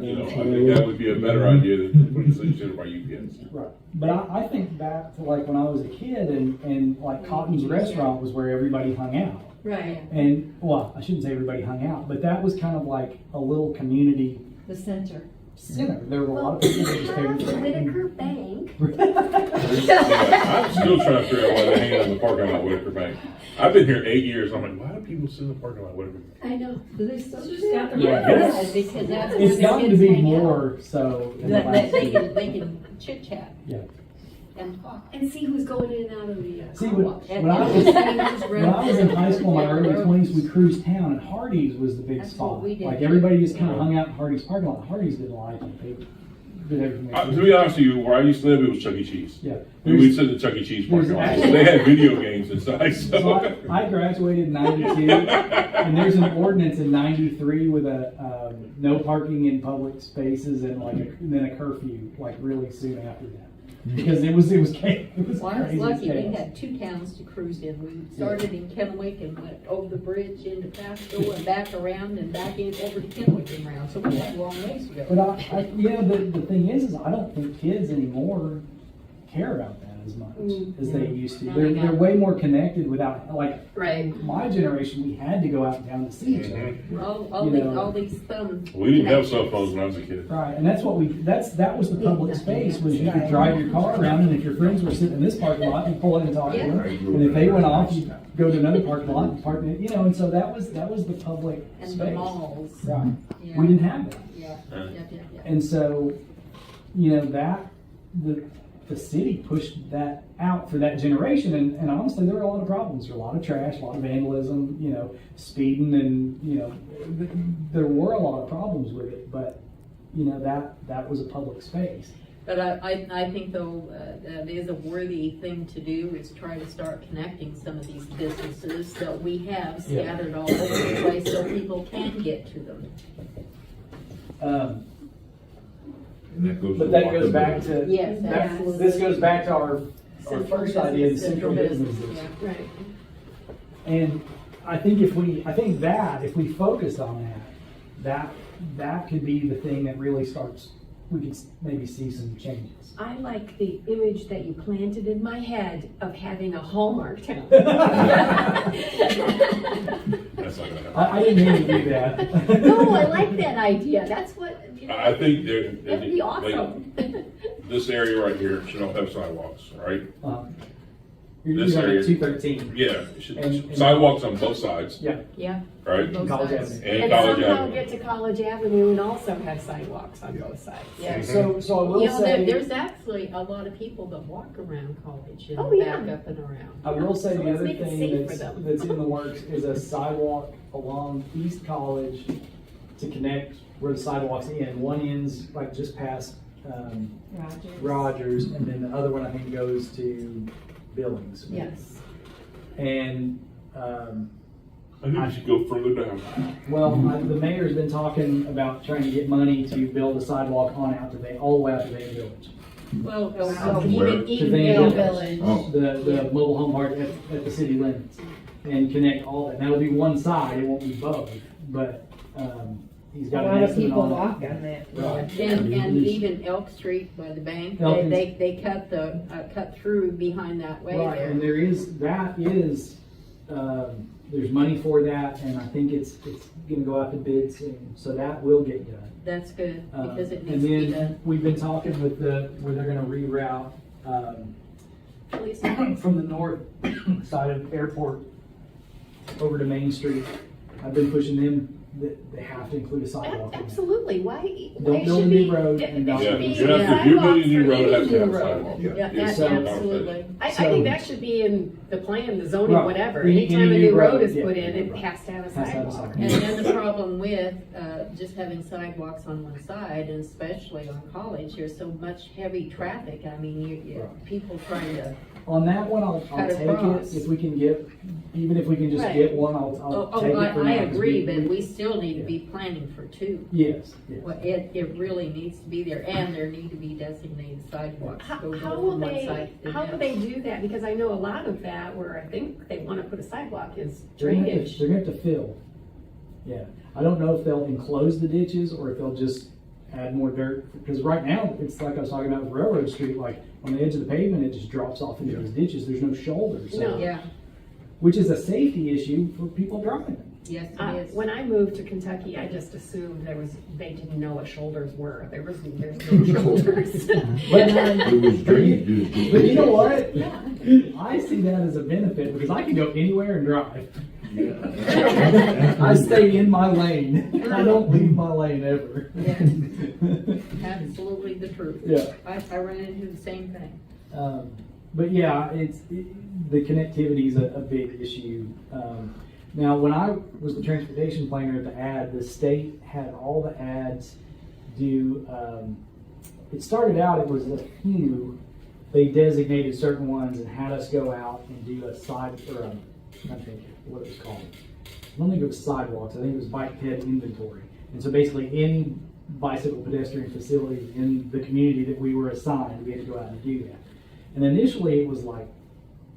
You know, I think that would be a better idea than putting the senior center by UPS. right. But I think back to like when I was a kid and like Cotton's Restaurant was where everybody hung out. Right. And, well, I shouldn't say everybody hung out, but that was kind of like a little community The center. center. There were a lot of people that just came. Whitaker Bank. Yeah, I'm still trying to figure out why they hang out in the parking lot at Whitaker Bank. I've been here 8 years. I'm like, why do people sit in the parking lot at Whitaker Bank? I know. Do they still do got that? the- Yeah, because that's where It's the gotten to kids be hang out. more so in the That last they year. can chit chat. Yeah. And talk. And see who's going in and out of the See, car when, wash. when I was in high school, in my early 20s, we cruised town, and Hardee's was the big That's spot. what we did. Like everybody just kind of hung out in Hardee's parking lot. Hardee's didn't like it. They did everything. They To could. be honest with you, where I used to live, it was Chuck E. Cheese. Yeah. And we'd sit in the Chuck E. Cheese parking lot. There's- They had video games inside, So so. I graduated in '92, and there's an ordinance in '93 with a no parking in public spaces and like and then a curfew like really soon after that because it was chaos. It was Well, I was crazy lucky, we chaos. had 2 towns to cruise in. We started in Kennewick and went over the bridge into Pasco and back around and back in over to Kennewick and around, so we had a long ways to But go. the thing is I don't think kids anymore care about that as much as they used to. No, They're they don't. way more connected without like Right. my generation. We had to go out in town to see each other. All these thumbs. We didn't have cell phones when I was a kid. Right, and that's what that was the public space, was you could drive your car around, and if your friends were sitting in this parking lot, you pull in and talk to them, and if they went off, you go to another parking lot and park in it, you know, and so that was the public And the space. malls. Right, Yeah. we didn't have that, Yeah, yeah. and so, you know, that, the city pushed that out for that generation, and honestly, there were a lot of problems. There were a lot of trash, a lot of vandalism, you know, speeding, and, you know, there were a lot of problems with it, but, you know, that was a public space. But I think though, that is a worthy thing to do, is try to start connecting some of these businesses that we have scattered all over the place so people can get to them. And that goes But to that goes walkability. back to, Yes, that- absolutely. this goes back to our first idea, the central businesses. Yeah. Right. And I think if we focused on that could be the thing that really starts, we could maybe see some changes. I like the image that you planted in my head of having a Hallmark town. That's not gonna happen. I didn't mean to do that. No, I like that idea. That's what I think there, That'd be awesome. this area right here should all have sidewalks, right? You're This using area- 213. Yeah, it should, And- sidewalks on both sides, Yeah, Yeah. right? Both College sides. Avenue. And And College somehow Avenue. get to College Avenue and also have sidewalks on both sides. Yeah. so I will You know, say, there's actually a lot of people that walk around College and Oh, yeah. back up and around. I will say So the let's other make it thing safe for them. that's in the works is a sidewalk along East College to connect where the sidewalks end. One ends like just past Rogers, and then the other one I think goes to Billings. Yes. And I think we should go further down. the mayor's been talking about trying to get money to build a sidewalk on out to all the way out to Van Village. Well, Where? To Van Middle Village. Village. Oh, The mobile home park at the city limits, and connect all that. Now it'll be one side, it won't be both, but, he's A got an lot of estimate people on it. walk on that. Right. and even Elk Street by the bank, Elkins. they cut cut through behind that way Right, and there. there's money for that, and I think it's gonna go out to bid soon, so that will get done. That's good, because it And needs to be then done. we've been talking with where they're gonna reroute, from the north side of the airport over to Main Street. I've been pushing them that they have to include a sidewalk. in there. Absolutely, why Don't build a should new be, road there and there not- should Yeah, be if you have to, if you're sidewalks building a new for road, it any has to have new a road. sidewalk. Yeah, It's so- absolutely. I So- think that should be in the plan, the zoning, Right. whatever. Any Anytime a new new road road, is yeah. put in, it has to have a Has to have a sidewalk. sidewalk. And then the problem with, just having sidewalks on one side, and especially on College, there's so much heavy traffic. I mean, Right. people trying to, On that one, I'll Cut take across. it, if we can get, even if we can just Right. get one, I'll oh, take it for I now, 'cause agree, but we still need to be planning for two. Yes, yes. Well, it really needs to be there, and there need to be designated sidewalks. How, Go how from will one they, side to the how will next. they do that? Because I know a lot of that where I think they wanna put a sidewalk is They're gonna have to- drainage. They're gonna have to fill. Yeah, I don't know if they'll enclose the ditches or if they'll just add more dirt, because right now, it's like I was talking about with Railroad Street, like on the edge of the pavement, it just drops off into these ditches, there's no shoulders. No. Yeah, Which is a safety issue for people driving. yes, it is. When I moved to Kentucky, I just assumed they didn't know what shoulders were. There's no shoulders. But, it was drainage. but you know what? I see that as a benefit because I can go anywhere and drive. I stay in my lane. I don't leave my lane ever. Absolutely the truth. Yeah. I ran into the same thing. But yeah, the connectivity is a big issue. Now, when I was the transportation planner at the ad, the state had all the ads do, it started out, it was a few, they designated certain ones and had us go out and do a side, or I think what it was called. I don't think it was sidewalks, I think it was bike ped inventory. And so basically any bicycle pedestrian facility in the community that we were assigned, we had to go out and do that. And initially it was like,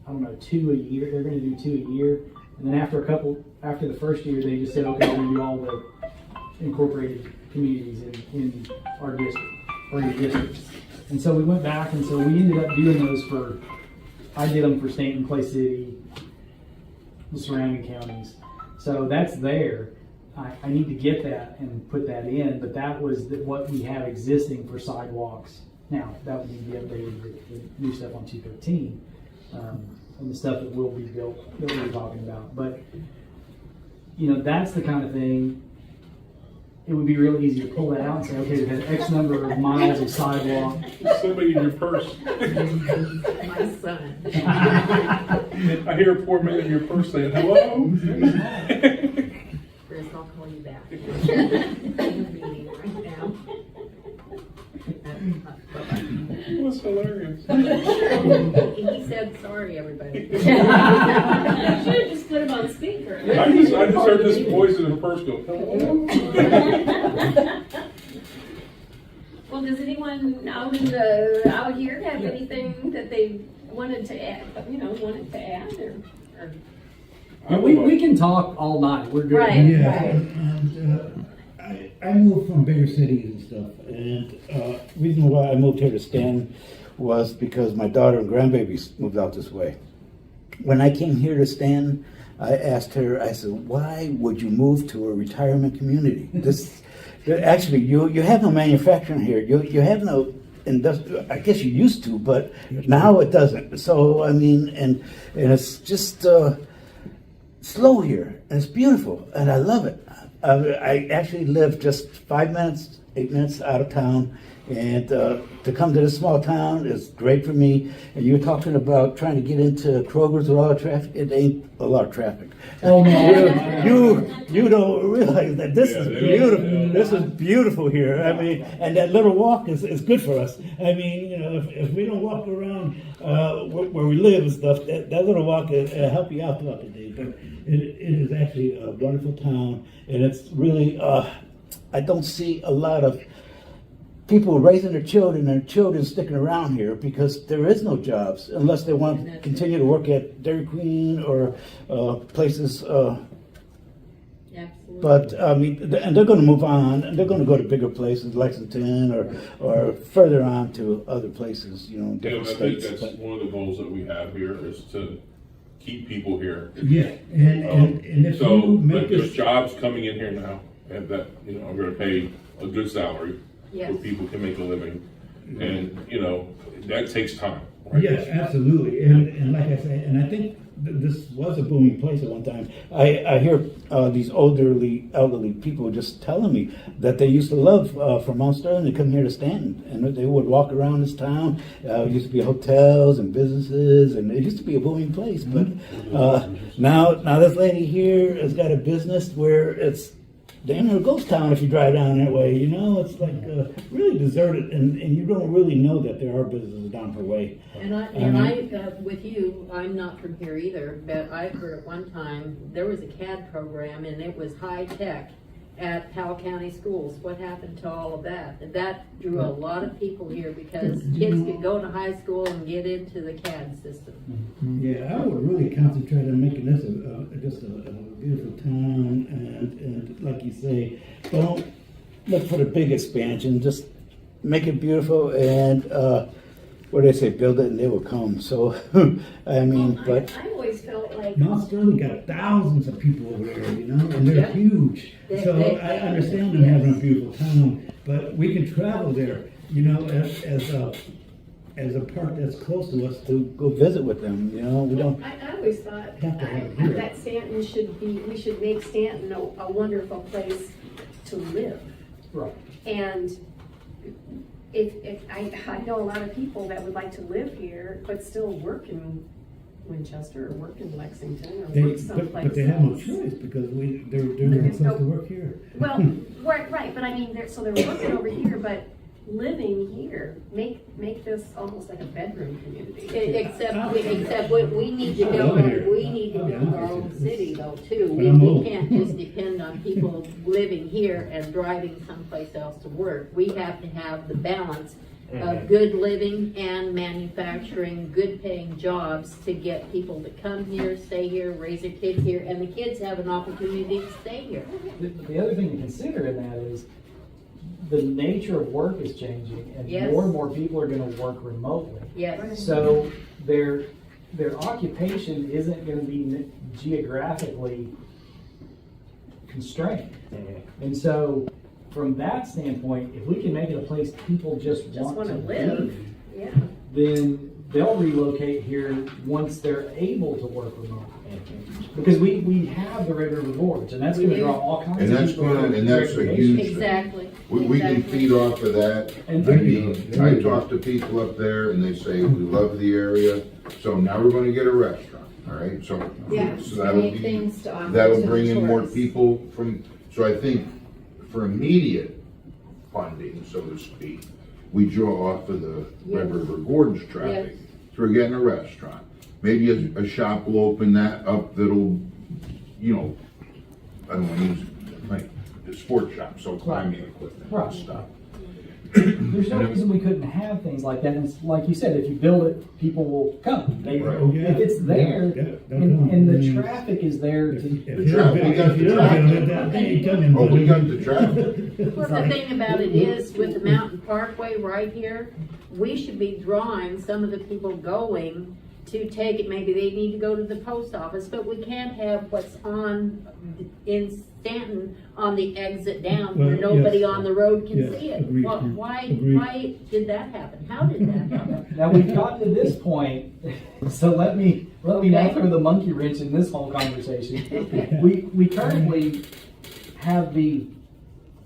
I don't know, 2 a year, they're gonna do 2 a year. And then after the first year, they just said, okay, we're gonna do all the incorporated communities in our district, or your districts. And so we went back, and so we ended up doing those I did them for Stanton, Clay City, the surrounding counties. So that's there. I need to get that and put that in, but that was what we have existing for sidewalks. Now, that would need to be updated with the new stuff on 213, and the stuff that will be built, that we were talking about. But, you know, that's the kind of thing, it would be really easy to pull that out and say, okay, we've had X number of miles of sidewalk. Somebody in your purse. My son. I hear a poor man in your purse saying, hello? Chris, I'll call you back. I'm meeting right now. It was hilarious. He said, sorry, everybody. You should have just put him on speaker. I just heard this voice in her purse go, hello? Well, does anyone out here have anything that they wanted to add, or? But we can talk all night, we're good. Right. Yeah, and I moved from bigger cities and stuff, and reason why I moved here to Stanton was because my daughter and grandbabies moved out this way. When I came here to Stanton, I asked her, I said, why would you move to a retirement community? Actually, you have no manufacturing here. You have no industrial. I guess you used to, but now it doesn't. So I mean, and it's just slow here, and it's beautiful, and I love it. I actually live just 5 minutes, 8 minutes out of town, and to come to this small town is great for me. And you're talking about trying to get into Kroger's with all the traffic. It ain't a lot of traffic. Oh, no. You don't realize that this is beautiful. This is beautiful here. I mean, and that little walk is good for us. I mean, you know, if we don't walk around where we live and stuff, that little walk will help you out throughout the day. But it is actually a wonderful town, and it's really, I don't see a lot of people raising their children and children sticking around here because there is no jobs unless they want to continue to work at Dairy Queen or places. Absolutely. But I mean, and they're going to move on, and they're going to go to bigger places, Lexington or further on to other places, you know, You know, different I think states. that's one of the goals that we have here is to keep people here. Yeah, and if So, you make but there's this, jobs coming in here now, and that, you know, I'm gonna pay a good salary Yes. where people can make a living. And, you know, that takes time. right? yes, absolutely, and like I say, and I think this was a booming place at one time. I hear these elderly people just telling me that they used to love from Mount Sterling to come here to Stanton, and they would walk around this town. It used to be hotels and businesses, and it used to be a booming place. But now this lady here has got a business where it's damn near a ghost town if you drive down that way. You know, it's like really deserted, and you don't really know that there are businesses down her way. And with you, I'm not from here either, but I've heard at one time, there was a CAD program and it was high tech at Powell County Schools. What happened to all of that? And that drew a lot of people here because kids could go to high school and get into the CAD system. Yeah, I would really concentrate on making this just a beautiful town, and like you say, don't look for the big expansion. Just make it beautiful, and what do they say? Build it, and they will come. So, I mean, but I always felt like, Mount Sterling got thousands of people over there, you know, and they're Yeah. huge. So They- I understand them having a beautiful town, but we can travel there, you know, as a park that's close to us to go visit with them. You know, we don't. I always thought Have to have it here. that Stanton we should make Stanton a wonderful place to live. Right. And if I know a lot of people that would like to live here, but still work in Winchester or work in Lexington or work someplace But they have no else. choice because they're going to to work here. Well, right, but I mean, they're working over here, but living here, make this almost like a bedroom community. Except we need to build our own city though too. But I'm We old. can't just depend on people living here and driving someplace else to work. We have to have the balance of good living and manufacturing, good paying jobs to get people to come here, stay here, raise their kids here, and the kids have an opportunity to stay here. The other thing to consider in that is the nature of work is changing, and Yes. more and more people are going to work remotely. Yes. So their occupation isn't going to be geographically constrained. And so from that standpoint, if we can make it a place people just want wanna to live. live, Yeah. then they'll relocate here once they're able to work remotely. Because we have the Red River Gorge, and that's going to draw all kinds And of that's people. gonna, and that's a huge thing. Exactly. We can feed off of that. And- I mean, I talk to people up there and they say, we love the area, so now we're gonna get a restaurant, all right? So that'll Make be, things to offer that'll to the bring in more tourists. people from, so I think for immediate funding, so to speak, we draw off of the Red River Gorge traffic. Yes. So we're getting a restaurant. Maybe a shop will open that up that'll, you know, I don't wanna use, like, the sports shop, so climbing equipment Right. and stuff. There's no reason we couldn't have things like that. And it's like you said, if you build it, people will come. Right. Oh, yeah. If it's there, Yeah, they'll and come. the traffic is there to. The traffic, we got the traffic. Oh, we got the traffic. Well, the thing about it is, with the Mountain Parkway right here, we should be drawing some of the people going to take it. Maybe they need to go to the post office, but we can't have what's in Stanton on the exit down where Well, nobody yes. on the road can Yes, see it. agreed. Why Agreed. did that happen? How did that happen? Now, we've gotten to this point, so let me now Okay. throw the monkey wrench in this whole conversation. We currently have the,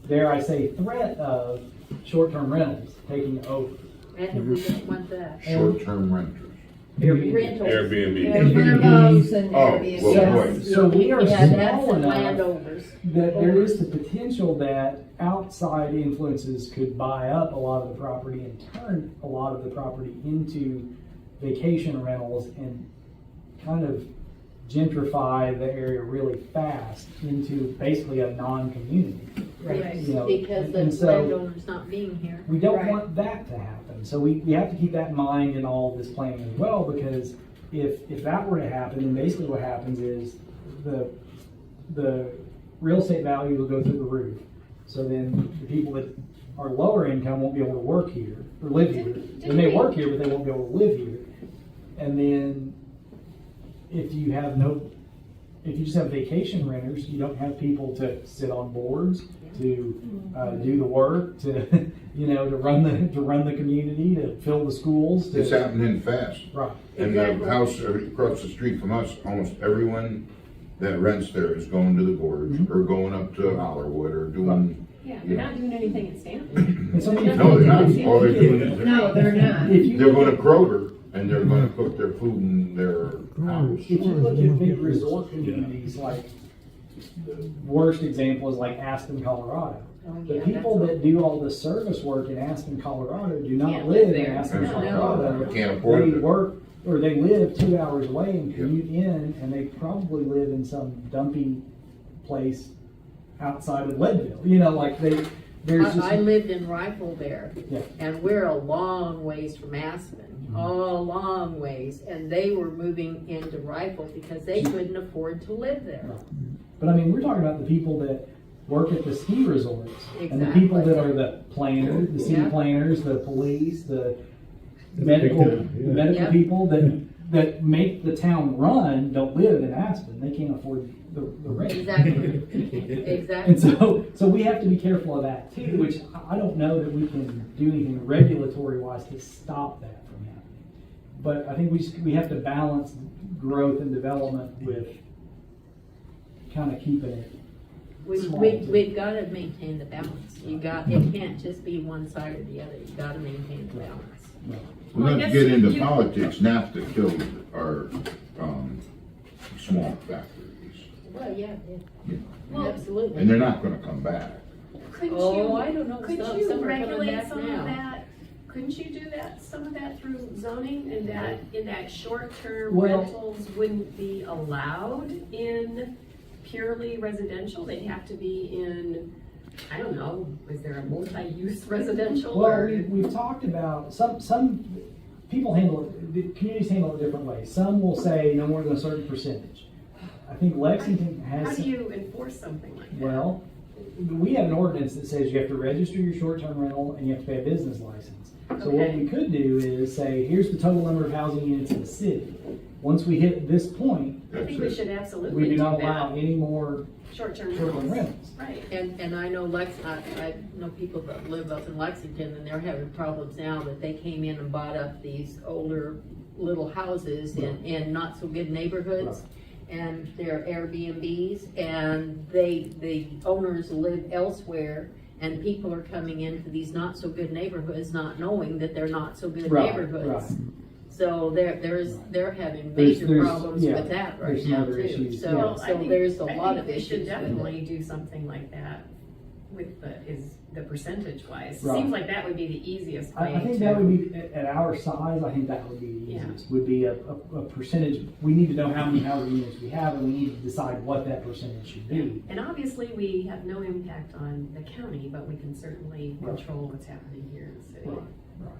dare I say, threat of short-term rentals taking over. And we don't want that. Short-term renters. Rentals. Airbnb. Airbnbs and Oh, Airbnbs. well, boy. So we are Yeah, that's small the enough landowners. that there is the potential that outside influences could buy up a lot of the property and turn a lot of the property into vacation rentals and kind of gentrify the area really fast into basically a non-community. Right, You know, because the and so- landowners not being here. We don't Right. want that to happen, so we have to keep that in mind in all of this planning as well, because if that were to happen, then basically what happens is the real estate value will go through the roof. So then the people that are lower income won't be able to work here, or live here. They may work here, but they won't be able to live here. And then if you just have vacation renters, you don't have people to sit on boards, to do the work, to to run the community, to fill the schools. It's happening fast. Right. And the house across the street from us, almost everyone that rents there is going to the gorge, or going up to Hollywood, or doing, Yeah, you they're know. not doing anything in Stanton. And so No, they're not. All they're doing is No, they're not. If you they're look going to Kroger, and they're going to cook their food in their house. If you look at big resort communities, like, the worst example is like Aspen, Colorado. Oh, The yeah, people that's that do all the service work in Aspen, Colorado do not Can't live live in there. Aspen, No. Colorado. Can't afford They it. work, or they live 2 hours away and commute in, and they probably live in some dumpy place outside of Leadville. There's just. I lived in Rifle there, Yeah. and we're a long ways from Aspen, a long ways, and they were moving into Rifle because they couldn't afford to live there. But I mean, we're talking about the people that work at the ski resorts, and the Exactly. people that are the planners, the city Yeah. planners, the police, the medical, Yeah. the medical Yep. people that make the town run don't live in Aspen. They can't afford the rent. Exactly, exactly. And so we have to be careful of that too, which I don't know that we can do anything regulatory wise to stop that from happening. But I think we have to balance growth and development with kind of keeping it. We've got to maintain the balance. It can't just be one side or the other. You got to maintain the balance. Well, not to get into politics, NAFTA killed our small factories, Well, yeah, Well, absolutely. and they're not going to come back. Couldn't Oh, you, I don't know. couldn't Some- you some are coming regulate back some now. of that? Couldn't you do that, some of that through zoning, and that, in that short-term Well- rentals wouldn't be allowed in purely residential? They'd have to be in, I don't know, is there a multi-use residential? Well, or- we've talked about, some people handle it, the communities handle it different ways. Some will say no more than a certain percentage. I think Lexington has. How do you enforce something like that? Well, we have an ordinance that says you have to register your short-term rental and you have to pay a business license. So what Okay. we could do is say, here's the total number of housing units in the city. Once we hit this point, I think we should absolutely we do do not allow that. any more Short-term short-term rentals. rentals. Right. And I know I know people that live up in Lexington, and they're having problems now that they came in and bought up these older little houses in not so good neighborhoods. And they're Airbnbs, and the owners live elsewhere, and people are coming into these not so good neighborhoods, not knowing that they're not so good Right, neighborhoods. right. So they're having There's- major there's- problems yeah, with that right there's some now other too. issues, So, yeah. Well, so there's a lot of we issues. should with it. definitely do something like that with the percentage wise. Right. Seems like that would be the easiest way I think to. that would be, at our size, I think that would be the Yeah. easiest, would be a percentage. We need to know how many housing units we have, and we need to decide what that percentage should be. And obviously, we have no impact on the county, but we can certainly Right. control what's happening here in the city. Right, right.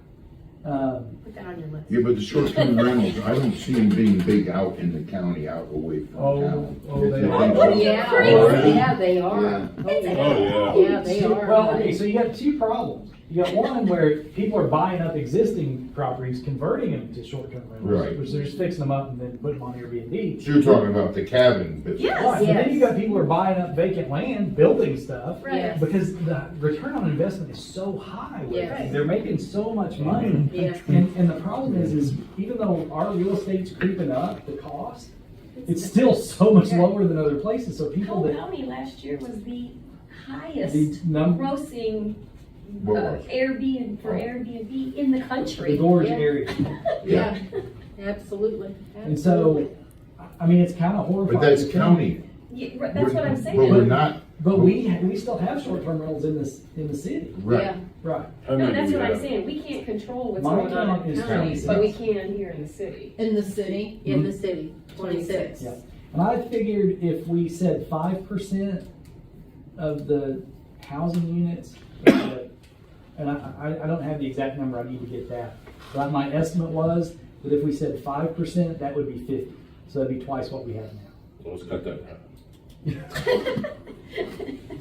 Put that on your list. Yeah, but the short-term rentals, I don't see them being big out in the county, out away from town. oh, they You are. think so? Oh, yeah, Already? yeah, they are. Yeah. Oh, yeah. Oh, yeah. Yeah, they are. Well, okay, so you have two problems. You got one where people are buying up existing properties, converting them to short-term rentals, Right. which they're just fixing them up and then putting them on Airbnb. So you're talking about the cabin business? Yes. Right, and then you got people who are buying up vacant land, building stuff. Right. Because the return on investment is so high. with it. Yes. They're making so much money. Yes. And the problem is even though our real estate's creeping up, the cost, it's still so much lower than other places, so people Cole that. County last year was the highest The grossing What was? Airbnb in the country. The gorge Yeah. area. Yeah, absolutely. And so, I mean, it's kind of horrifying. But that's to think. county. Yeah, right, that's what I'm saying. But we're not, But we still have short-term rentals in the city. right. Yeah. Right. How No, many that's do we what I'm have? saying. We can't control what's My going on count in is the county, 26. but we can here in the city. In the city? In the city, 26. Yeah. And I figured if we said 5% of the housing units, and I don't have the exact number, I need to get that. But my estimate was that if we said 5%, that would be 50. So that'd be twice what we have now. So let's cut that down.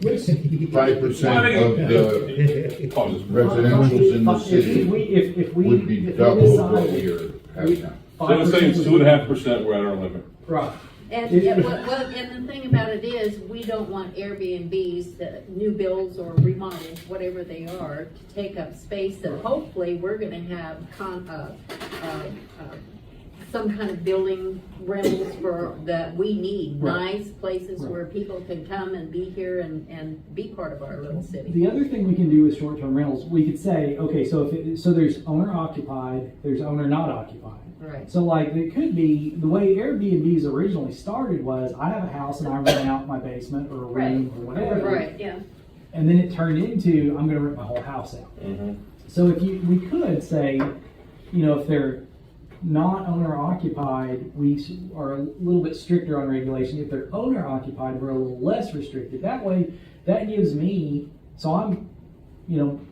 5% of the Causes residential's in the city If we would be if we double of what decided we're having now. So let's say it's 2.5%, we're at our limit. Right. And, It- yeah, and the thing about it is, we don't want Airbnbs, new builds or remodels, whatever they are, to take up space that hopefully we're gonna have some kind of building rentals that we need, Right. nice places Right. where people can come and be here and be part of our little city. The other thing we can do with short-term rentals, we could say, okay, so so there's owner occupied, there's owner not occupied. Right. So like it could be the way Airbnbs originally started was I have a house and I rent out my basement or a room or whatever. Right. Yeah. And then it turned into I'm going to rent my whole house out. Mm-hmm. So we could say, if they're not owner occupied, we are a little bit stricter on regulation. If they're owner occupied, we're a little less restricted. That way, that gives me. So I'm,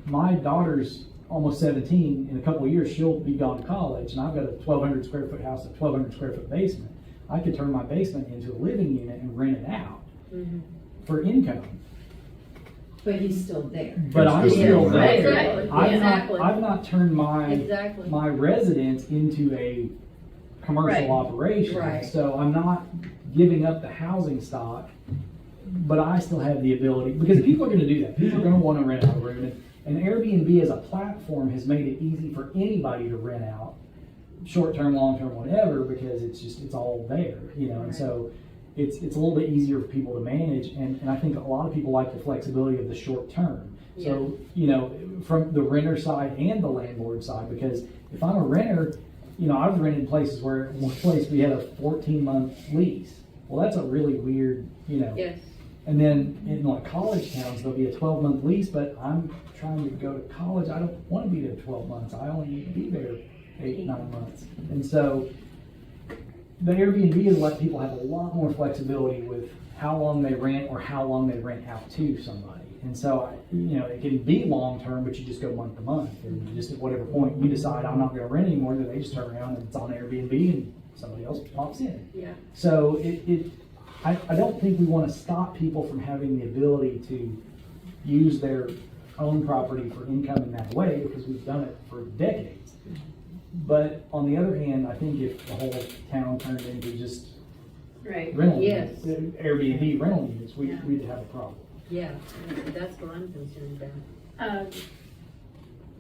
my daughter's almost 17. In a couple of years, she'll be gone to college, and I've got a 1,200 square foot house, a 1,200 square foot basement. I could turn my basement into a living unit and rent it out for income. But he's still there. But I'm It's still still there. Exactly. Exactly. I've not turned Exactly. my residence into a commercial Right. operation. Right. So I'm not giving up the housing stock, but I still have the ability, because people are going to do that. People are going to want to rent out a room. And Airbnb as a platform has made it easy for anybody to rent out, short-term, long-term, whatever, because it's all there, and so it's a little bit easier for people to manage, and I think a lot of people like the flexibility of the short term. So, from the renter side and the landlord side, because if I'm a renter, I've rented places where one place we had a 14-month lease. Well, that's a really weird, Yes. And then in like college towns, there'll be a 12-month lease, but I'm trying to go to college. I don't want to be there 12 months. I only need to be there 8, 9 months. And so the Airbnb has let people have a lot more flexibility with how long they rent or how long they rent out to somebody. And so, it can be long-term, but you just go month to month. And you just at whatever point you decide I'm not going to rent anymore, then they just turn around and it's on Airbnb and somebody else pops in. Yeah. So I don't think we want to stop people from having the ability to use their own property for income in that way, because we've done it for decades. But on the other hand, I think if the whole town turned into just Right. rental Yes. units, Airbnb rental units, we'd have a problem. Yeah, that's what I'm concerned about.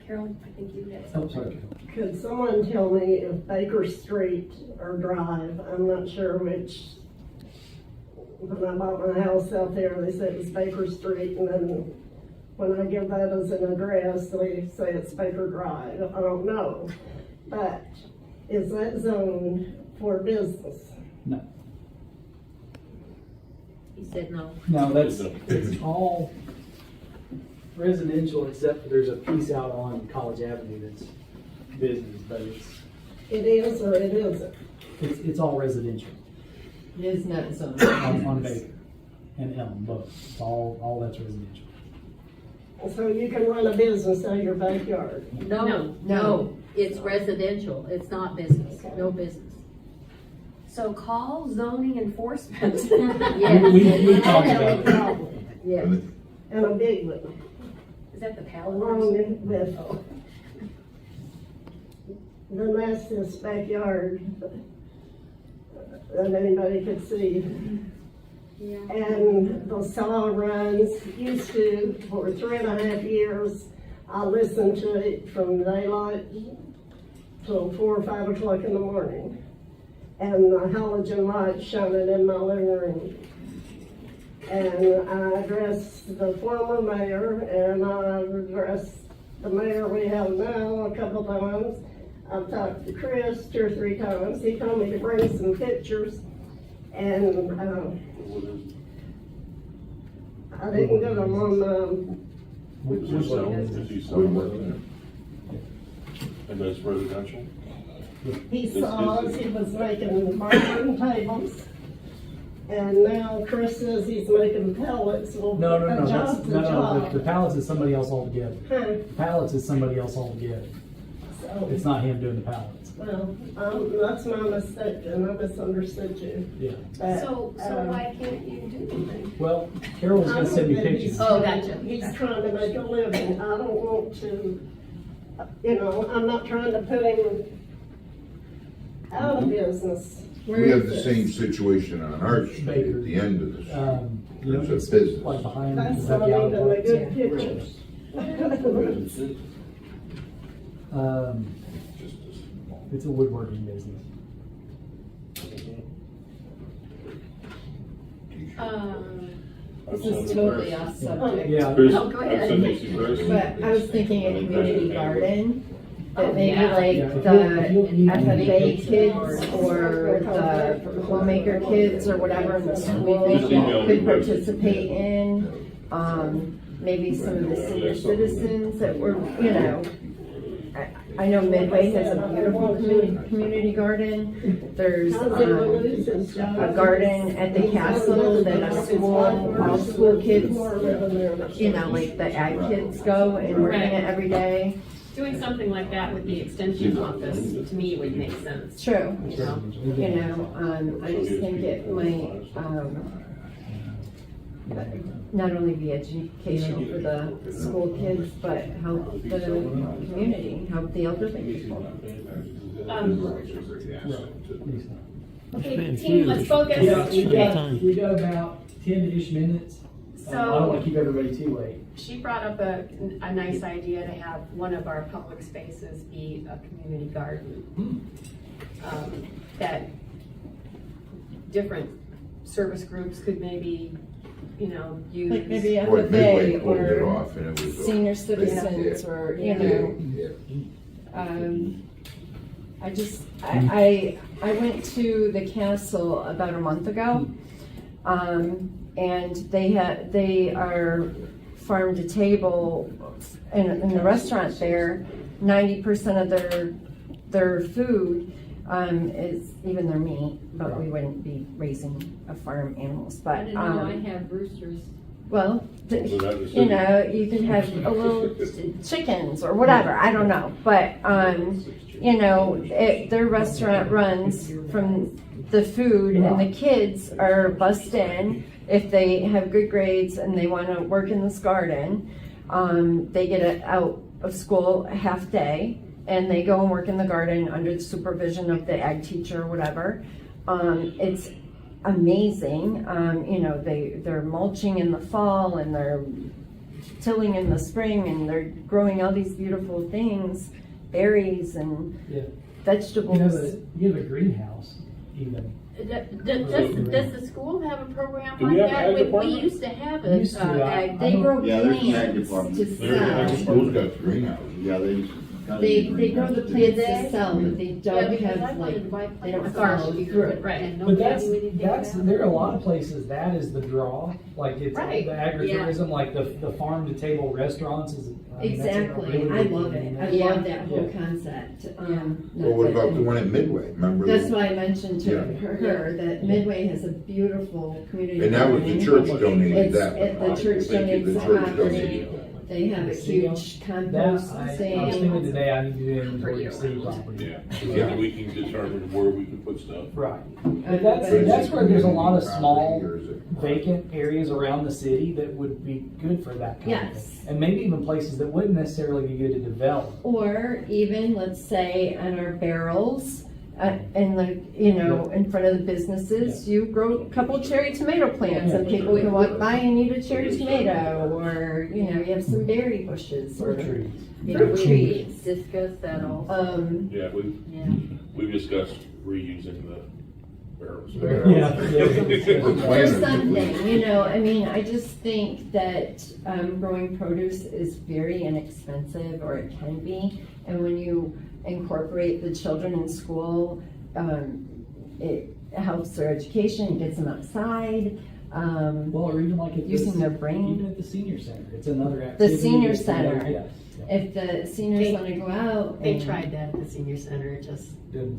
Carolyn, I think you had Oh, something. sorry. Could someone tell me if Baker Street or Drive, I'm not sure which, when I bought my house out there, they said it was Baker Street, and then when I give that as an address, they say it's Baker Drive. I don't know. But is that zoned for business? No, He said no. it's all residential, except for there's a piece out on College Avenue that's business, but It is or it isn't? it's all residential It is not zoned. on Baker and Elm, both. It's all that's residential. So you can run a business out of your backyard? No, it's residential, it's not business, no business. So call zoning enforcement. Yes. We talked about it. Problem. Yes. And a big one. Is that the along Paladins? with Oh. the nicest backyard that anybody could see. Yeah. And the saw runs used to, for 3.5 years, I listened to it from daylight till 4 or 5 o'clock in the morning. And the halogen light shining in my living room. And I addressed the former mayor, and I addressed the mayor we have now a couple times. I've talked to Chris 2 or 3 times. He told me to bring some pictures, and I didn't get them on, Woodworking. And that's residential? he saw us, he was making marking tables. And now Chris says he's making pellets. Well, No, a job's a the job. pallets is somebody else altogether. Huh, Pallets is somebody else altogether. so, It's not him doing the pallets. well, that's my mistake, and I misunderstood you. Yeah. But, So why can't you do anything? Well, Carol was gonna send me pictures. Oh, gotcha. He's trying to make a living. I don't want to, I'm not trying to put him out of business. We have the same situation on our street at the end of the street. There's a It's business. like behind. That's the not even backyard. a good picture. It's a woodworking business. This is totally off subject. Yeah. Chris, Oh, go ahead. I'll send you some Chris. But I was thinking a community garden, Oh, that maybe yeah. like Yeah, the if you- FFA kids or the homemaker kids or whatever in the school Just email me, could Chris. participate in. Maybe some of the senior citizens that were, I know Midway has a beautiful community garden. There's, a garden at the castle that all school kids, like the ag kids go and work in it every day. Doing something like that with the extension office, to me, would make sense. True. You know? I just think it might, not only be educational for the school kids, but help the community, help the elderly people. Okay, team, let's focus. We got about 10-ish minutes. I don't wanna keep everybody too late. She brought up a nice idea to have one of our public spaces be a community garden. That different service groups could maybe, use. Like maybe Boy, Midway FFA pulled it or off and it was. senior citizens or, I went to the castle about a month ago, and they are farm to table in the restaurant there. 90% of their food is even their meat, but we wouldn't be raising farm animals. I But didn't know I have roosters. well, that you can have a little chickens or whatever. I don't know, but their restaurant runs from the food, and the kids are bussed in if they have good grades and they want to work in this garden. They get it out of school a half day, and they go and work in the garden under the supervision of the ag teacher or whatever. It's amazing. They're mulching in the fall and they're tilling in the spring, and they're growing all these beautiful things, berries and Yeah. vegetables. You have a greenhouse even. Does the school have a program Do we like have an ag that? We department? used to have We used to, ag. They grow Yeah, there's an ag plants department. to There's sell. School's got greenhouses. Yeah, They grow the plants to sell, but they Yeah, don't because I have wanted to buy they don't plants. sell, you grew it. Right. And But nobody that's, knew anything about it. there are a lot of places that is the draw, like it's Right. the agritourism, like the farm to table restaurants is. I mean, that's a Exactly, really I good love thing. it, I Yeah. love that whole Yeah. concept. Well, what about the one at Midway? Remember? That's why I mentioned to Yeah. her that Midway has a beautiful community. And that was the garden. church donated It's, that one. the church Thank you, donates the church property, donated that one. They have a huge That, compost I was stand. thinking today, I need to do inventory of city property. Yeah, so then we can determine where we can put stuff. Right. But that's where there's a lot of small vacant areas around the city that would be good for that kind of Yes. thing. And maybe even places that wouldn't necessarily be good to develop. Or even, let's say, on our barrels, and like, you know, in front of the businesses, you grow a couple cherry tomato plants and people can walk by and eat a cherry tomato, or, you know, you have some berry bushes Or or trees. fruit We trees. discussed that also. Yeah, Yeah. we've discussed reusing the barrels. Yeah. Or something, you know, I mean, I just think that growing produce is very inexpensive, or it can be. And when you incorporate the children in school, it helps their education, gets them outside. Well, or even like at Using their brain. Even at the senior center, it's another activity. senior that's another- center. Yes. If the seniors want to go out. They and- tried that at the senior center, it just didn't.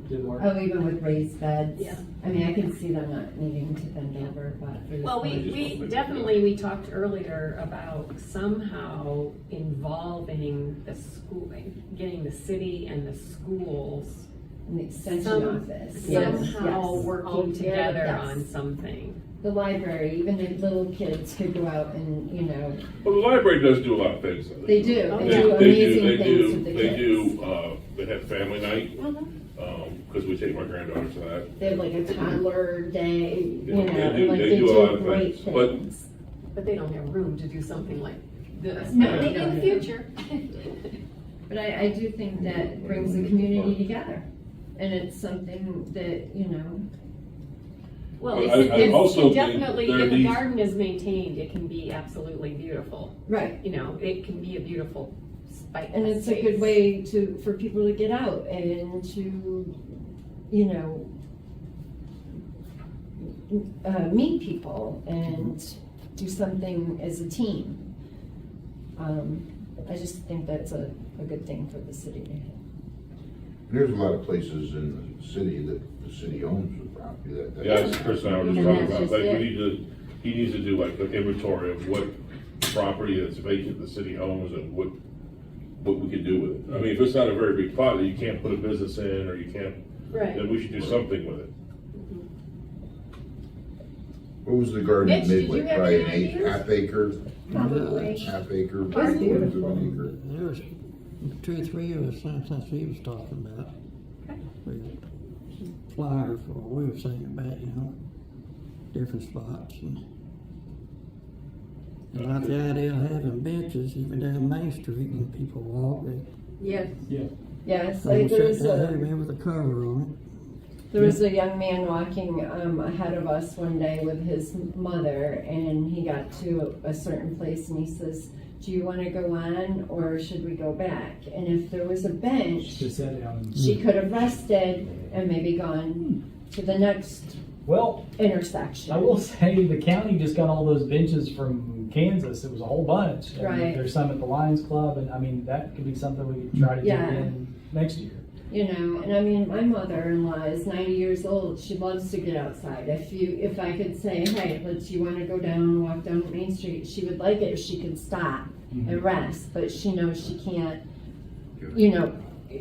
Didn't work. Oh, even with raised beds? Yeah. I mean, I can see them not needing to bend over, but. Well, we definitely, we talked earlier about somehow involving the school, getting the city and the schools In the extension some- office. Yes, somehow yes. working together Yes. on something. The library, even the little kids could go out and, you know, Well, the library does do a lot of things. they do, Oh, they yeah. do amazing things with the They kids. do, they have family night, Mm-hmm. because we take my granddaughter to that. They have like a toddler day, you know, They do- and like they they do a lot do of great things, but- things. But they don't have room to do something like this. No. Maybe in the future. But I do think that brings the community together. And it's something that, you know, Well, But I also think definitely, there if the needs- garden is maintained, it can be absolutely beautiful. right. You know, it can be a beautiful spike. And it's a good way for people to get out and to, you know, meet people and do something as a team. I just think that's a good thing for the city to have. There's a lot of places in the city that the city owns the property that. Yeah, that's Chris and I were just And talking that's about, just like, it. he needs to do like an inventory of what property that's vacant the city owns and what we can do with it. I mean, if it's not a very big plot that you can't put a business in, or you can't, Right. then we should do something with it. What was the garden Mitch, at did you Midway, have probably any an ideas? half acre, Probably. half acre, It's quarter of beautiful. an acre. There was 2 or 3 of us, since he was talking about. Okay. We flyers, or we were saying about, you know, different spots. And like the idea of having benches even down Main Street and people walk, they Yes. Yes, they like sit there's down a. there with a cover on There was a young man walking ahead of us one day with his mother, and he got to a certain place and he says, "Do you want to go on or should we go back?" And if there was a bench, Just set down. she could have rested and maybe gone to the next Well, intersection. I will say the county just got all those benches from Kansas. It was a whole bunch. And Right. There's some at the Lions Club, and I mean that could be something we could try to Yeah. get in next year. You know, and I mean, my mother-in-law is 90 years old. She loves to get outside. If I could say, hey, you want to go down, walk down Main Street, she would like it if she could stop and rest. But she knows she can't. You know,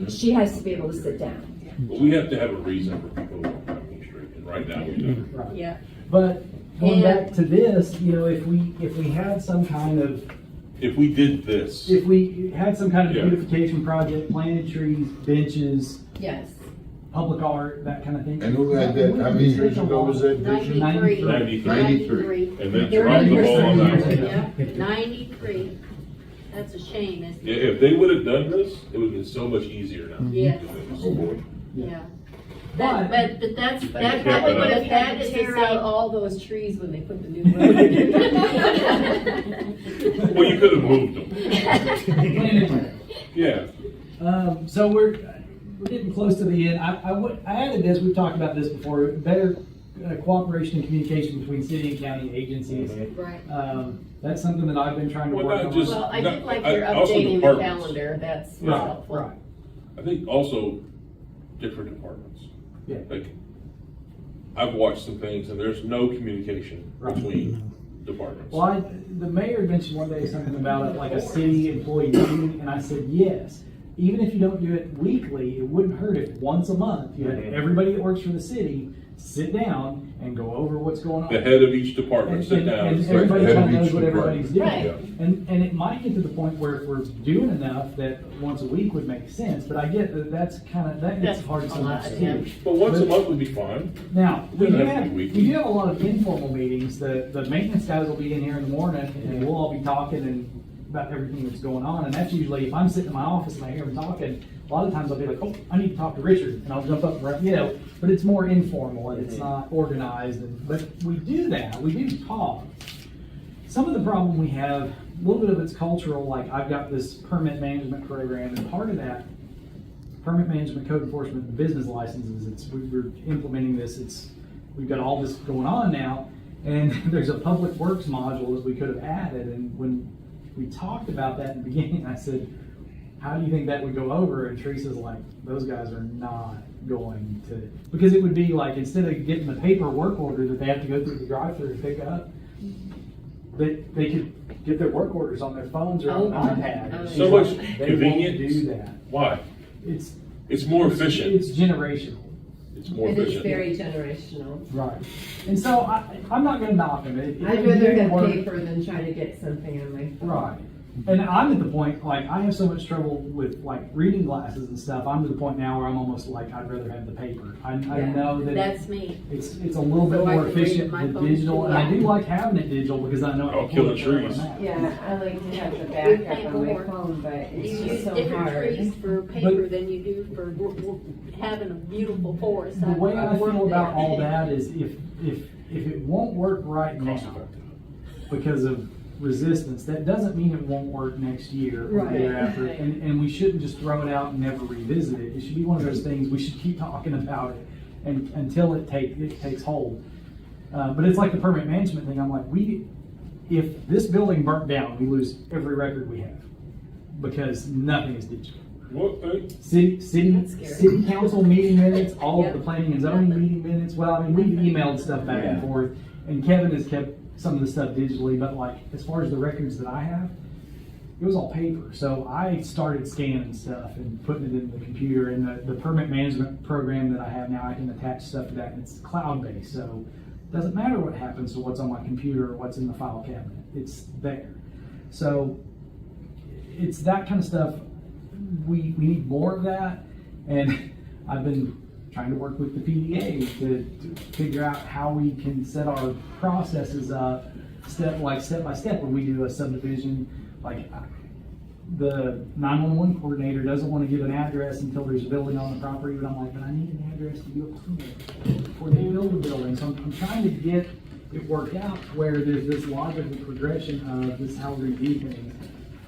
she has to be able to sit down. But we have to have a reason for people to walk down Main Street, and right now we don't. Right. Yeah. But going And- back to this, you know, if we had some kind of If we did this, if we had some kind of Yeah. beautification project, planted trees, benches, Yes. public art, that kind of thing. And who had that, how many years ago was that vision? 93. 93. And then They're drop the ready for ball on that one. seniors. Yeah, 93. That's a shame, isn't Yeah, it? if they would have done this, it would have been so much easier now. Yes. Oh, boy. Yeah. But- But that's, Yeah, that but probably I- would have Had had to to tear out all those trees when they put the new road in. Well, you could have moved them. Yeah. So we're getting close to the end. I added this. We've talked about this before. Better cooperation and communication between city and county agencies. Right. That's something that I've been trying to Well, work not on. just- Well, I No, did like I- your also updating the departments. calendar, that's Right, helpful. right. I think also different departments. Yeah. Like, I've watched some things and there's no communication Right. between departments. Well, the mayor mentioned one day something about like a city employee meeting, and I said, yes. Even if you don't do it weekly, it wouldn't hurt if once a month you had everybody that works for the city sit down and go over what's going on. The head of each department sit down. And everybody Head of kind of knows each what everybody's doing. department. And it might get to the point where if we're doing enough that once a week would make sense, but I get that that gets hard sometimes too. But once a month would be fine. Now, we do Doesn't have to have, be we weekly. do have a lot of informal meetings. The maintenance guys will be in here in the morning and we'll all be talking and about everything that's going on. And that's usually, if I'm sitting in my office and I hear them talking, a lot of times I'll be like, oh, I need to talk to Richard, and I'll jump up, but it's more informal and it's not organized. But we do that, we do talk. Some of the problem we have, a little bit of it's cultural, like I've got this permit management program, and part of that, permit management, code enforcement, and business licenses, we're implementing this, we've got all this going on now, and there's a public works module that we could have added, and when we talked about that in the beginning, I said, how do you think that would go over? And Teresa's like, those guys are not going to, because it would be like, instead of getting the paper work order that they have to go through the drive-through and pick up, they could get their work orders on their phones or on an iPad. So much They convenience. won't do that. Why? It's more efficient. It's generational. It's more It is efficient. very generational. Right. And so I'm not gonna knock them. I'd rather have paper than try to get something on my phone. Right. And I'm at the point, like, I have so much trouble with, like, reading glasses and stuff. I'm to the point now where I'm almost like, I'd rather have the paper. I know that That's me. it's a little bit So I more can read efficient my than phone digital, too. and I do like having it digital because I know I Oh, can pull killing it wherever trees. I'm at. Yeah, I like to have the We backup pay on my more. phone, but You it's use just so different hard. trees for paper than you do for having a beautiful forest. The way I I've worked feel about there. all that is if it won't work right now because of resistance, that doesn't mean it won't work next year or the year after. Right. And we shouldn't just throw it out and never revisit it. It should be one of those things we should keep talking about it and until it takes hold. But it's like the permit management thing. I'm like, if this building burnt down, we lose every record we have because nothing is digital. What thing? City council meeting minutes, all of Yep. the planning and zoning meeting minutes. Well, I mean, we've emailed stuff back and forth, and Kevin has kept some of the stuff digitally, but like, as far as the records that I have, it was all paper. So I started scanning stuff and putting it in the computer, and the permit management program that I have now, I can attach stuff to that, and it's cloud-based, so it doesn't matter what happens to what's on my computer or what's in the file cabinet. It's there. So it's that kind of stuff. We need more of that, and I've been trying to work with the PDA to figure out how we can set our processes up step by step when we do a subdivision. Like the 911 coordinator doesn't want to give an address until there's a building on the property, but I'm like, but I need an address to do a permit before they build the building. So I'm trying to get it worked out where there's this logical progression of this is how we're going to do things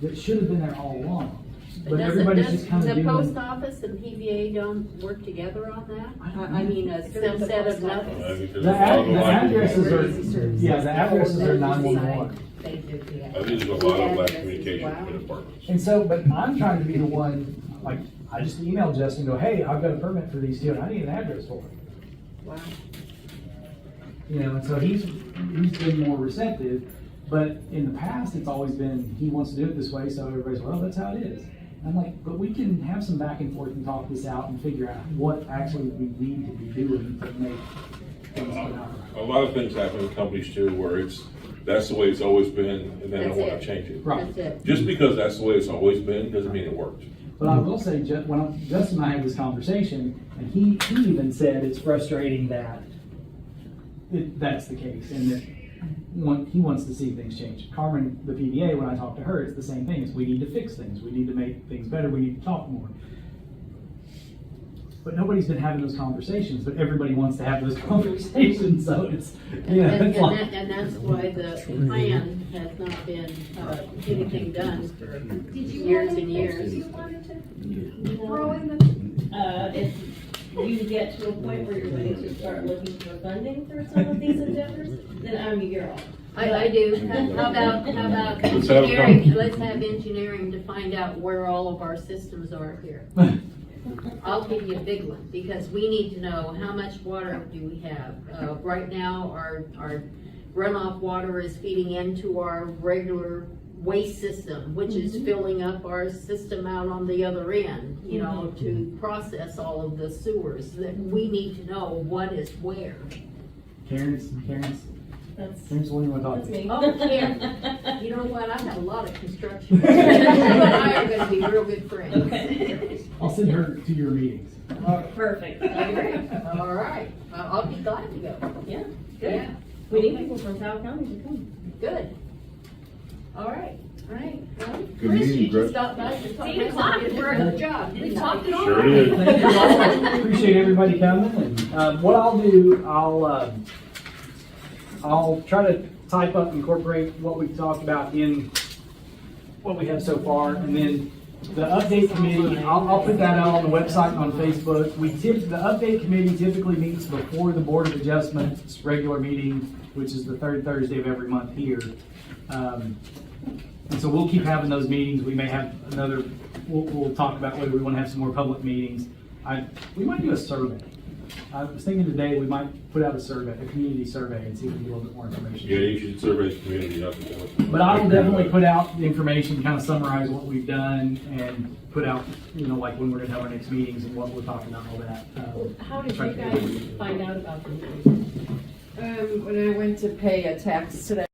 that should have been there all along. But everybody's just kind of The doing. post office and PVA don't work together on that? I mean, a set of nothing. The addresses are, yeah, the addresses are 911. They do, yeah. I think there's a lot of lack of communication between departments. And so, but I'm trying to be the one, like, I just emailed Justin and go, hey, I've got a permit for these two, and I need an address for it. Wow. You know, and so he's been more receptive, but in the past, it's always been, he wants to do it this way, so everybody's, well, that's how it is. And I'm like, but we can have some back and forth and talk this out and figure out what actually we need to be doing to make things go out. A lot of things happen in companies too, where that's the way it's always been, and they don't That's want it. to change it. Right. That's it. Just because that's the way it's always been, doesn't mean it worked. But I will say, when Justin and I had this conversation, and he even said it's frustrating that that's the case, and that he wants to see things change. Carmen, the PDA, when I talk to her, it's the same thing. It's we need to fix things. We need to make things better. We need to talk more. But nobody's been having those conversations, but everybody wants to have those conversations, so it's, yeah. And that's why the plan has not been, anything done for years and years. If you get to a point where you're ready to start looking for funding for some of these endeavors, then I'm your girl. I do. How about Let's have a engineering? Let's have engineering to find out where all of our systems are here. I'll give you a big one, because we need to know how much water do we have. Right now, runoff water is feeding into our regular waste system, which is filling up our system out on the other end, you know, to process all of the sewers, that we need to know what is where. Karen's That's, the one you want to talk that's to. me. Oh, Karen, you know what, I've had a lot of construction. You and I are gonna be real good friends. Okay. I'll send her to your meetings. Perfect. All right, I'll be glad to go. Yeah, Yeah, good. We need people from South County to come. good. All right. All right, well, Good Chris, meeting, you Chris. just stopped by to talk 8 about o'clock. something. We're a good job. We talked it all Sure night. did. Thank you all. Appreciate everybody coming, and what I'll do, I'll try to type up, incorporate what we've talked about in what we have so far, and then the update committee, I'll put that out on the website and on Facebook. The update committee typically meets before the Board of Adjustments regular meeting, which is the third Thursday of every month here. And so we'll keep having those meetings. We may have we'll talk about whether we want to have some more public meetings. We might do a survey. I was thinking today we might put out a survey, a community survey, and see if we can get a little bit more information. Yeah, you should survey the community, not the board. But I will definitely put out the information, kind of summarize what we've done, and put out, like when we're gonna have our next meetings and what we're talking about, all that. How did you guys find out about the meeting? When I went to pay a tax today.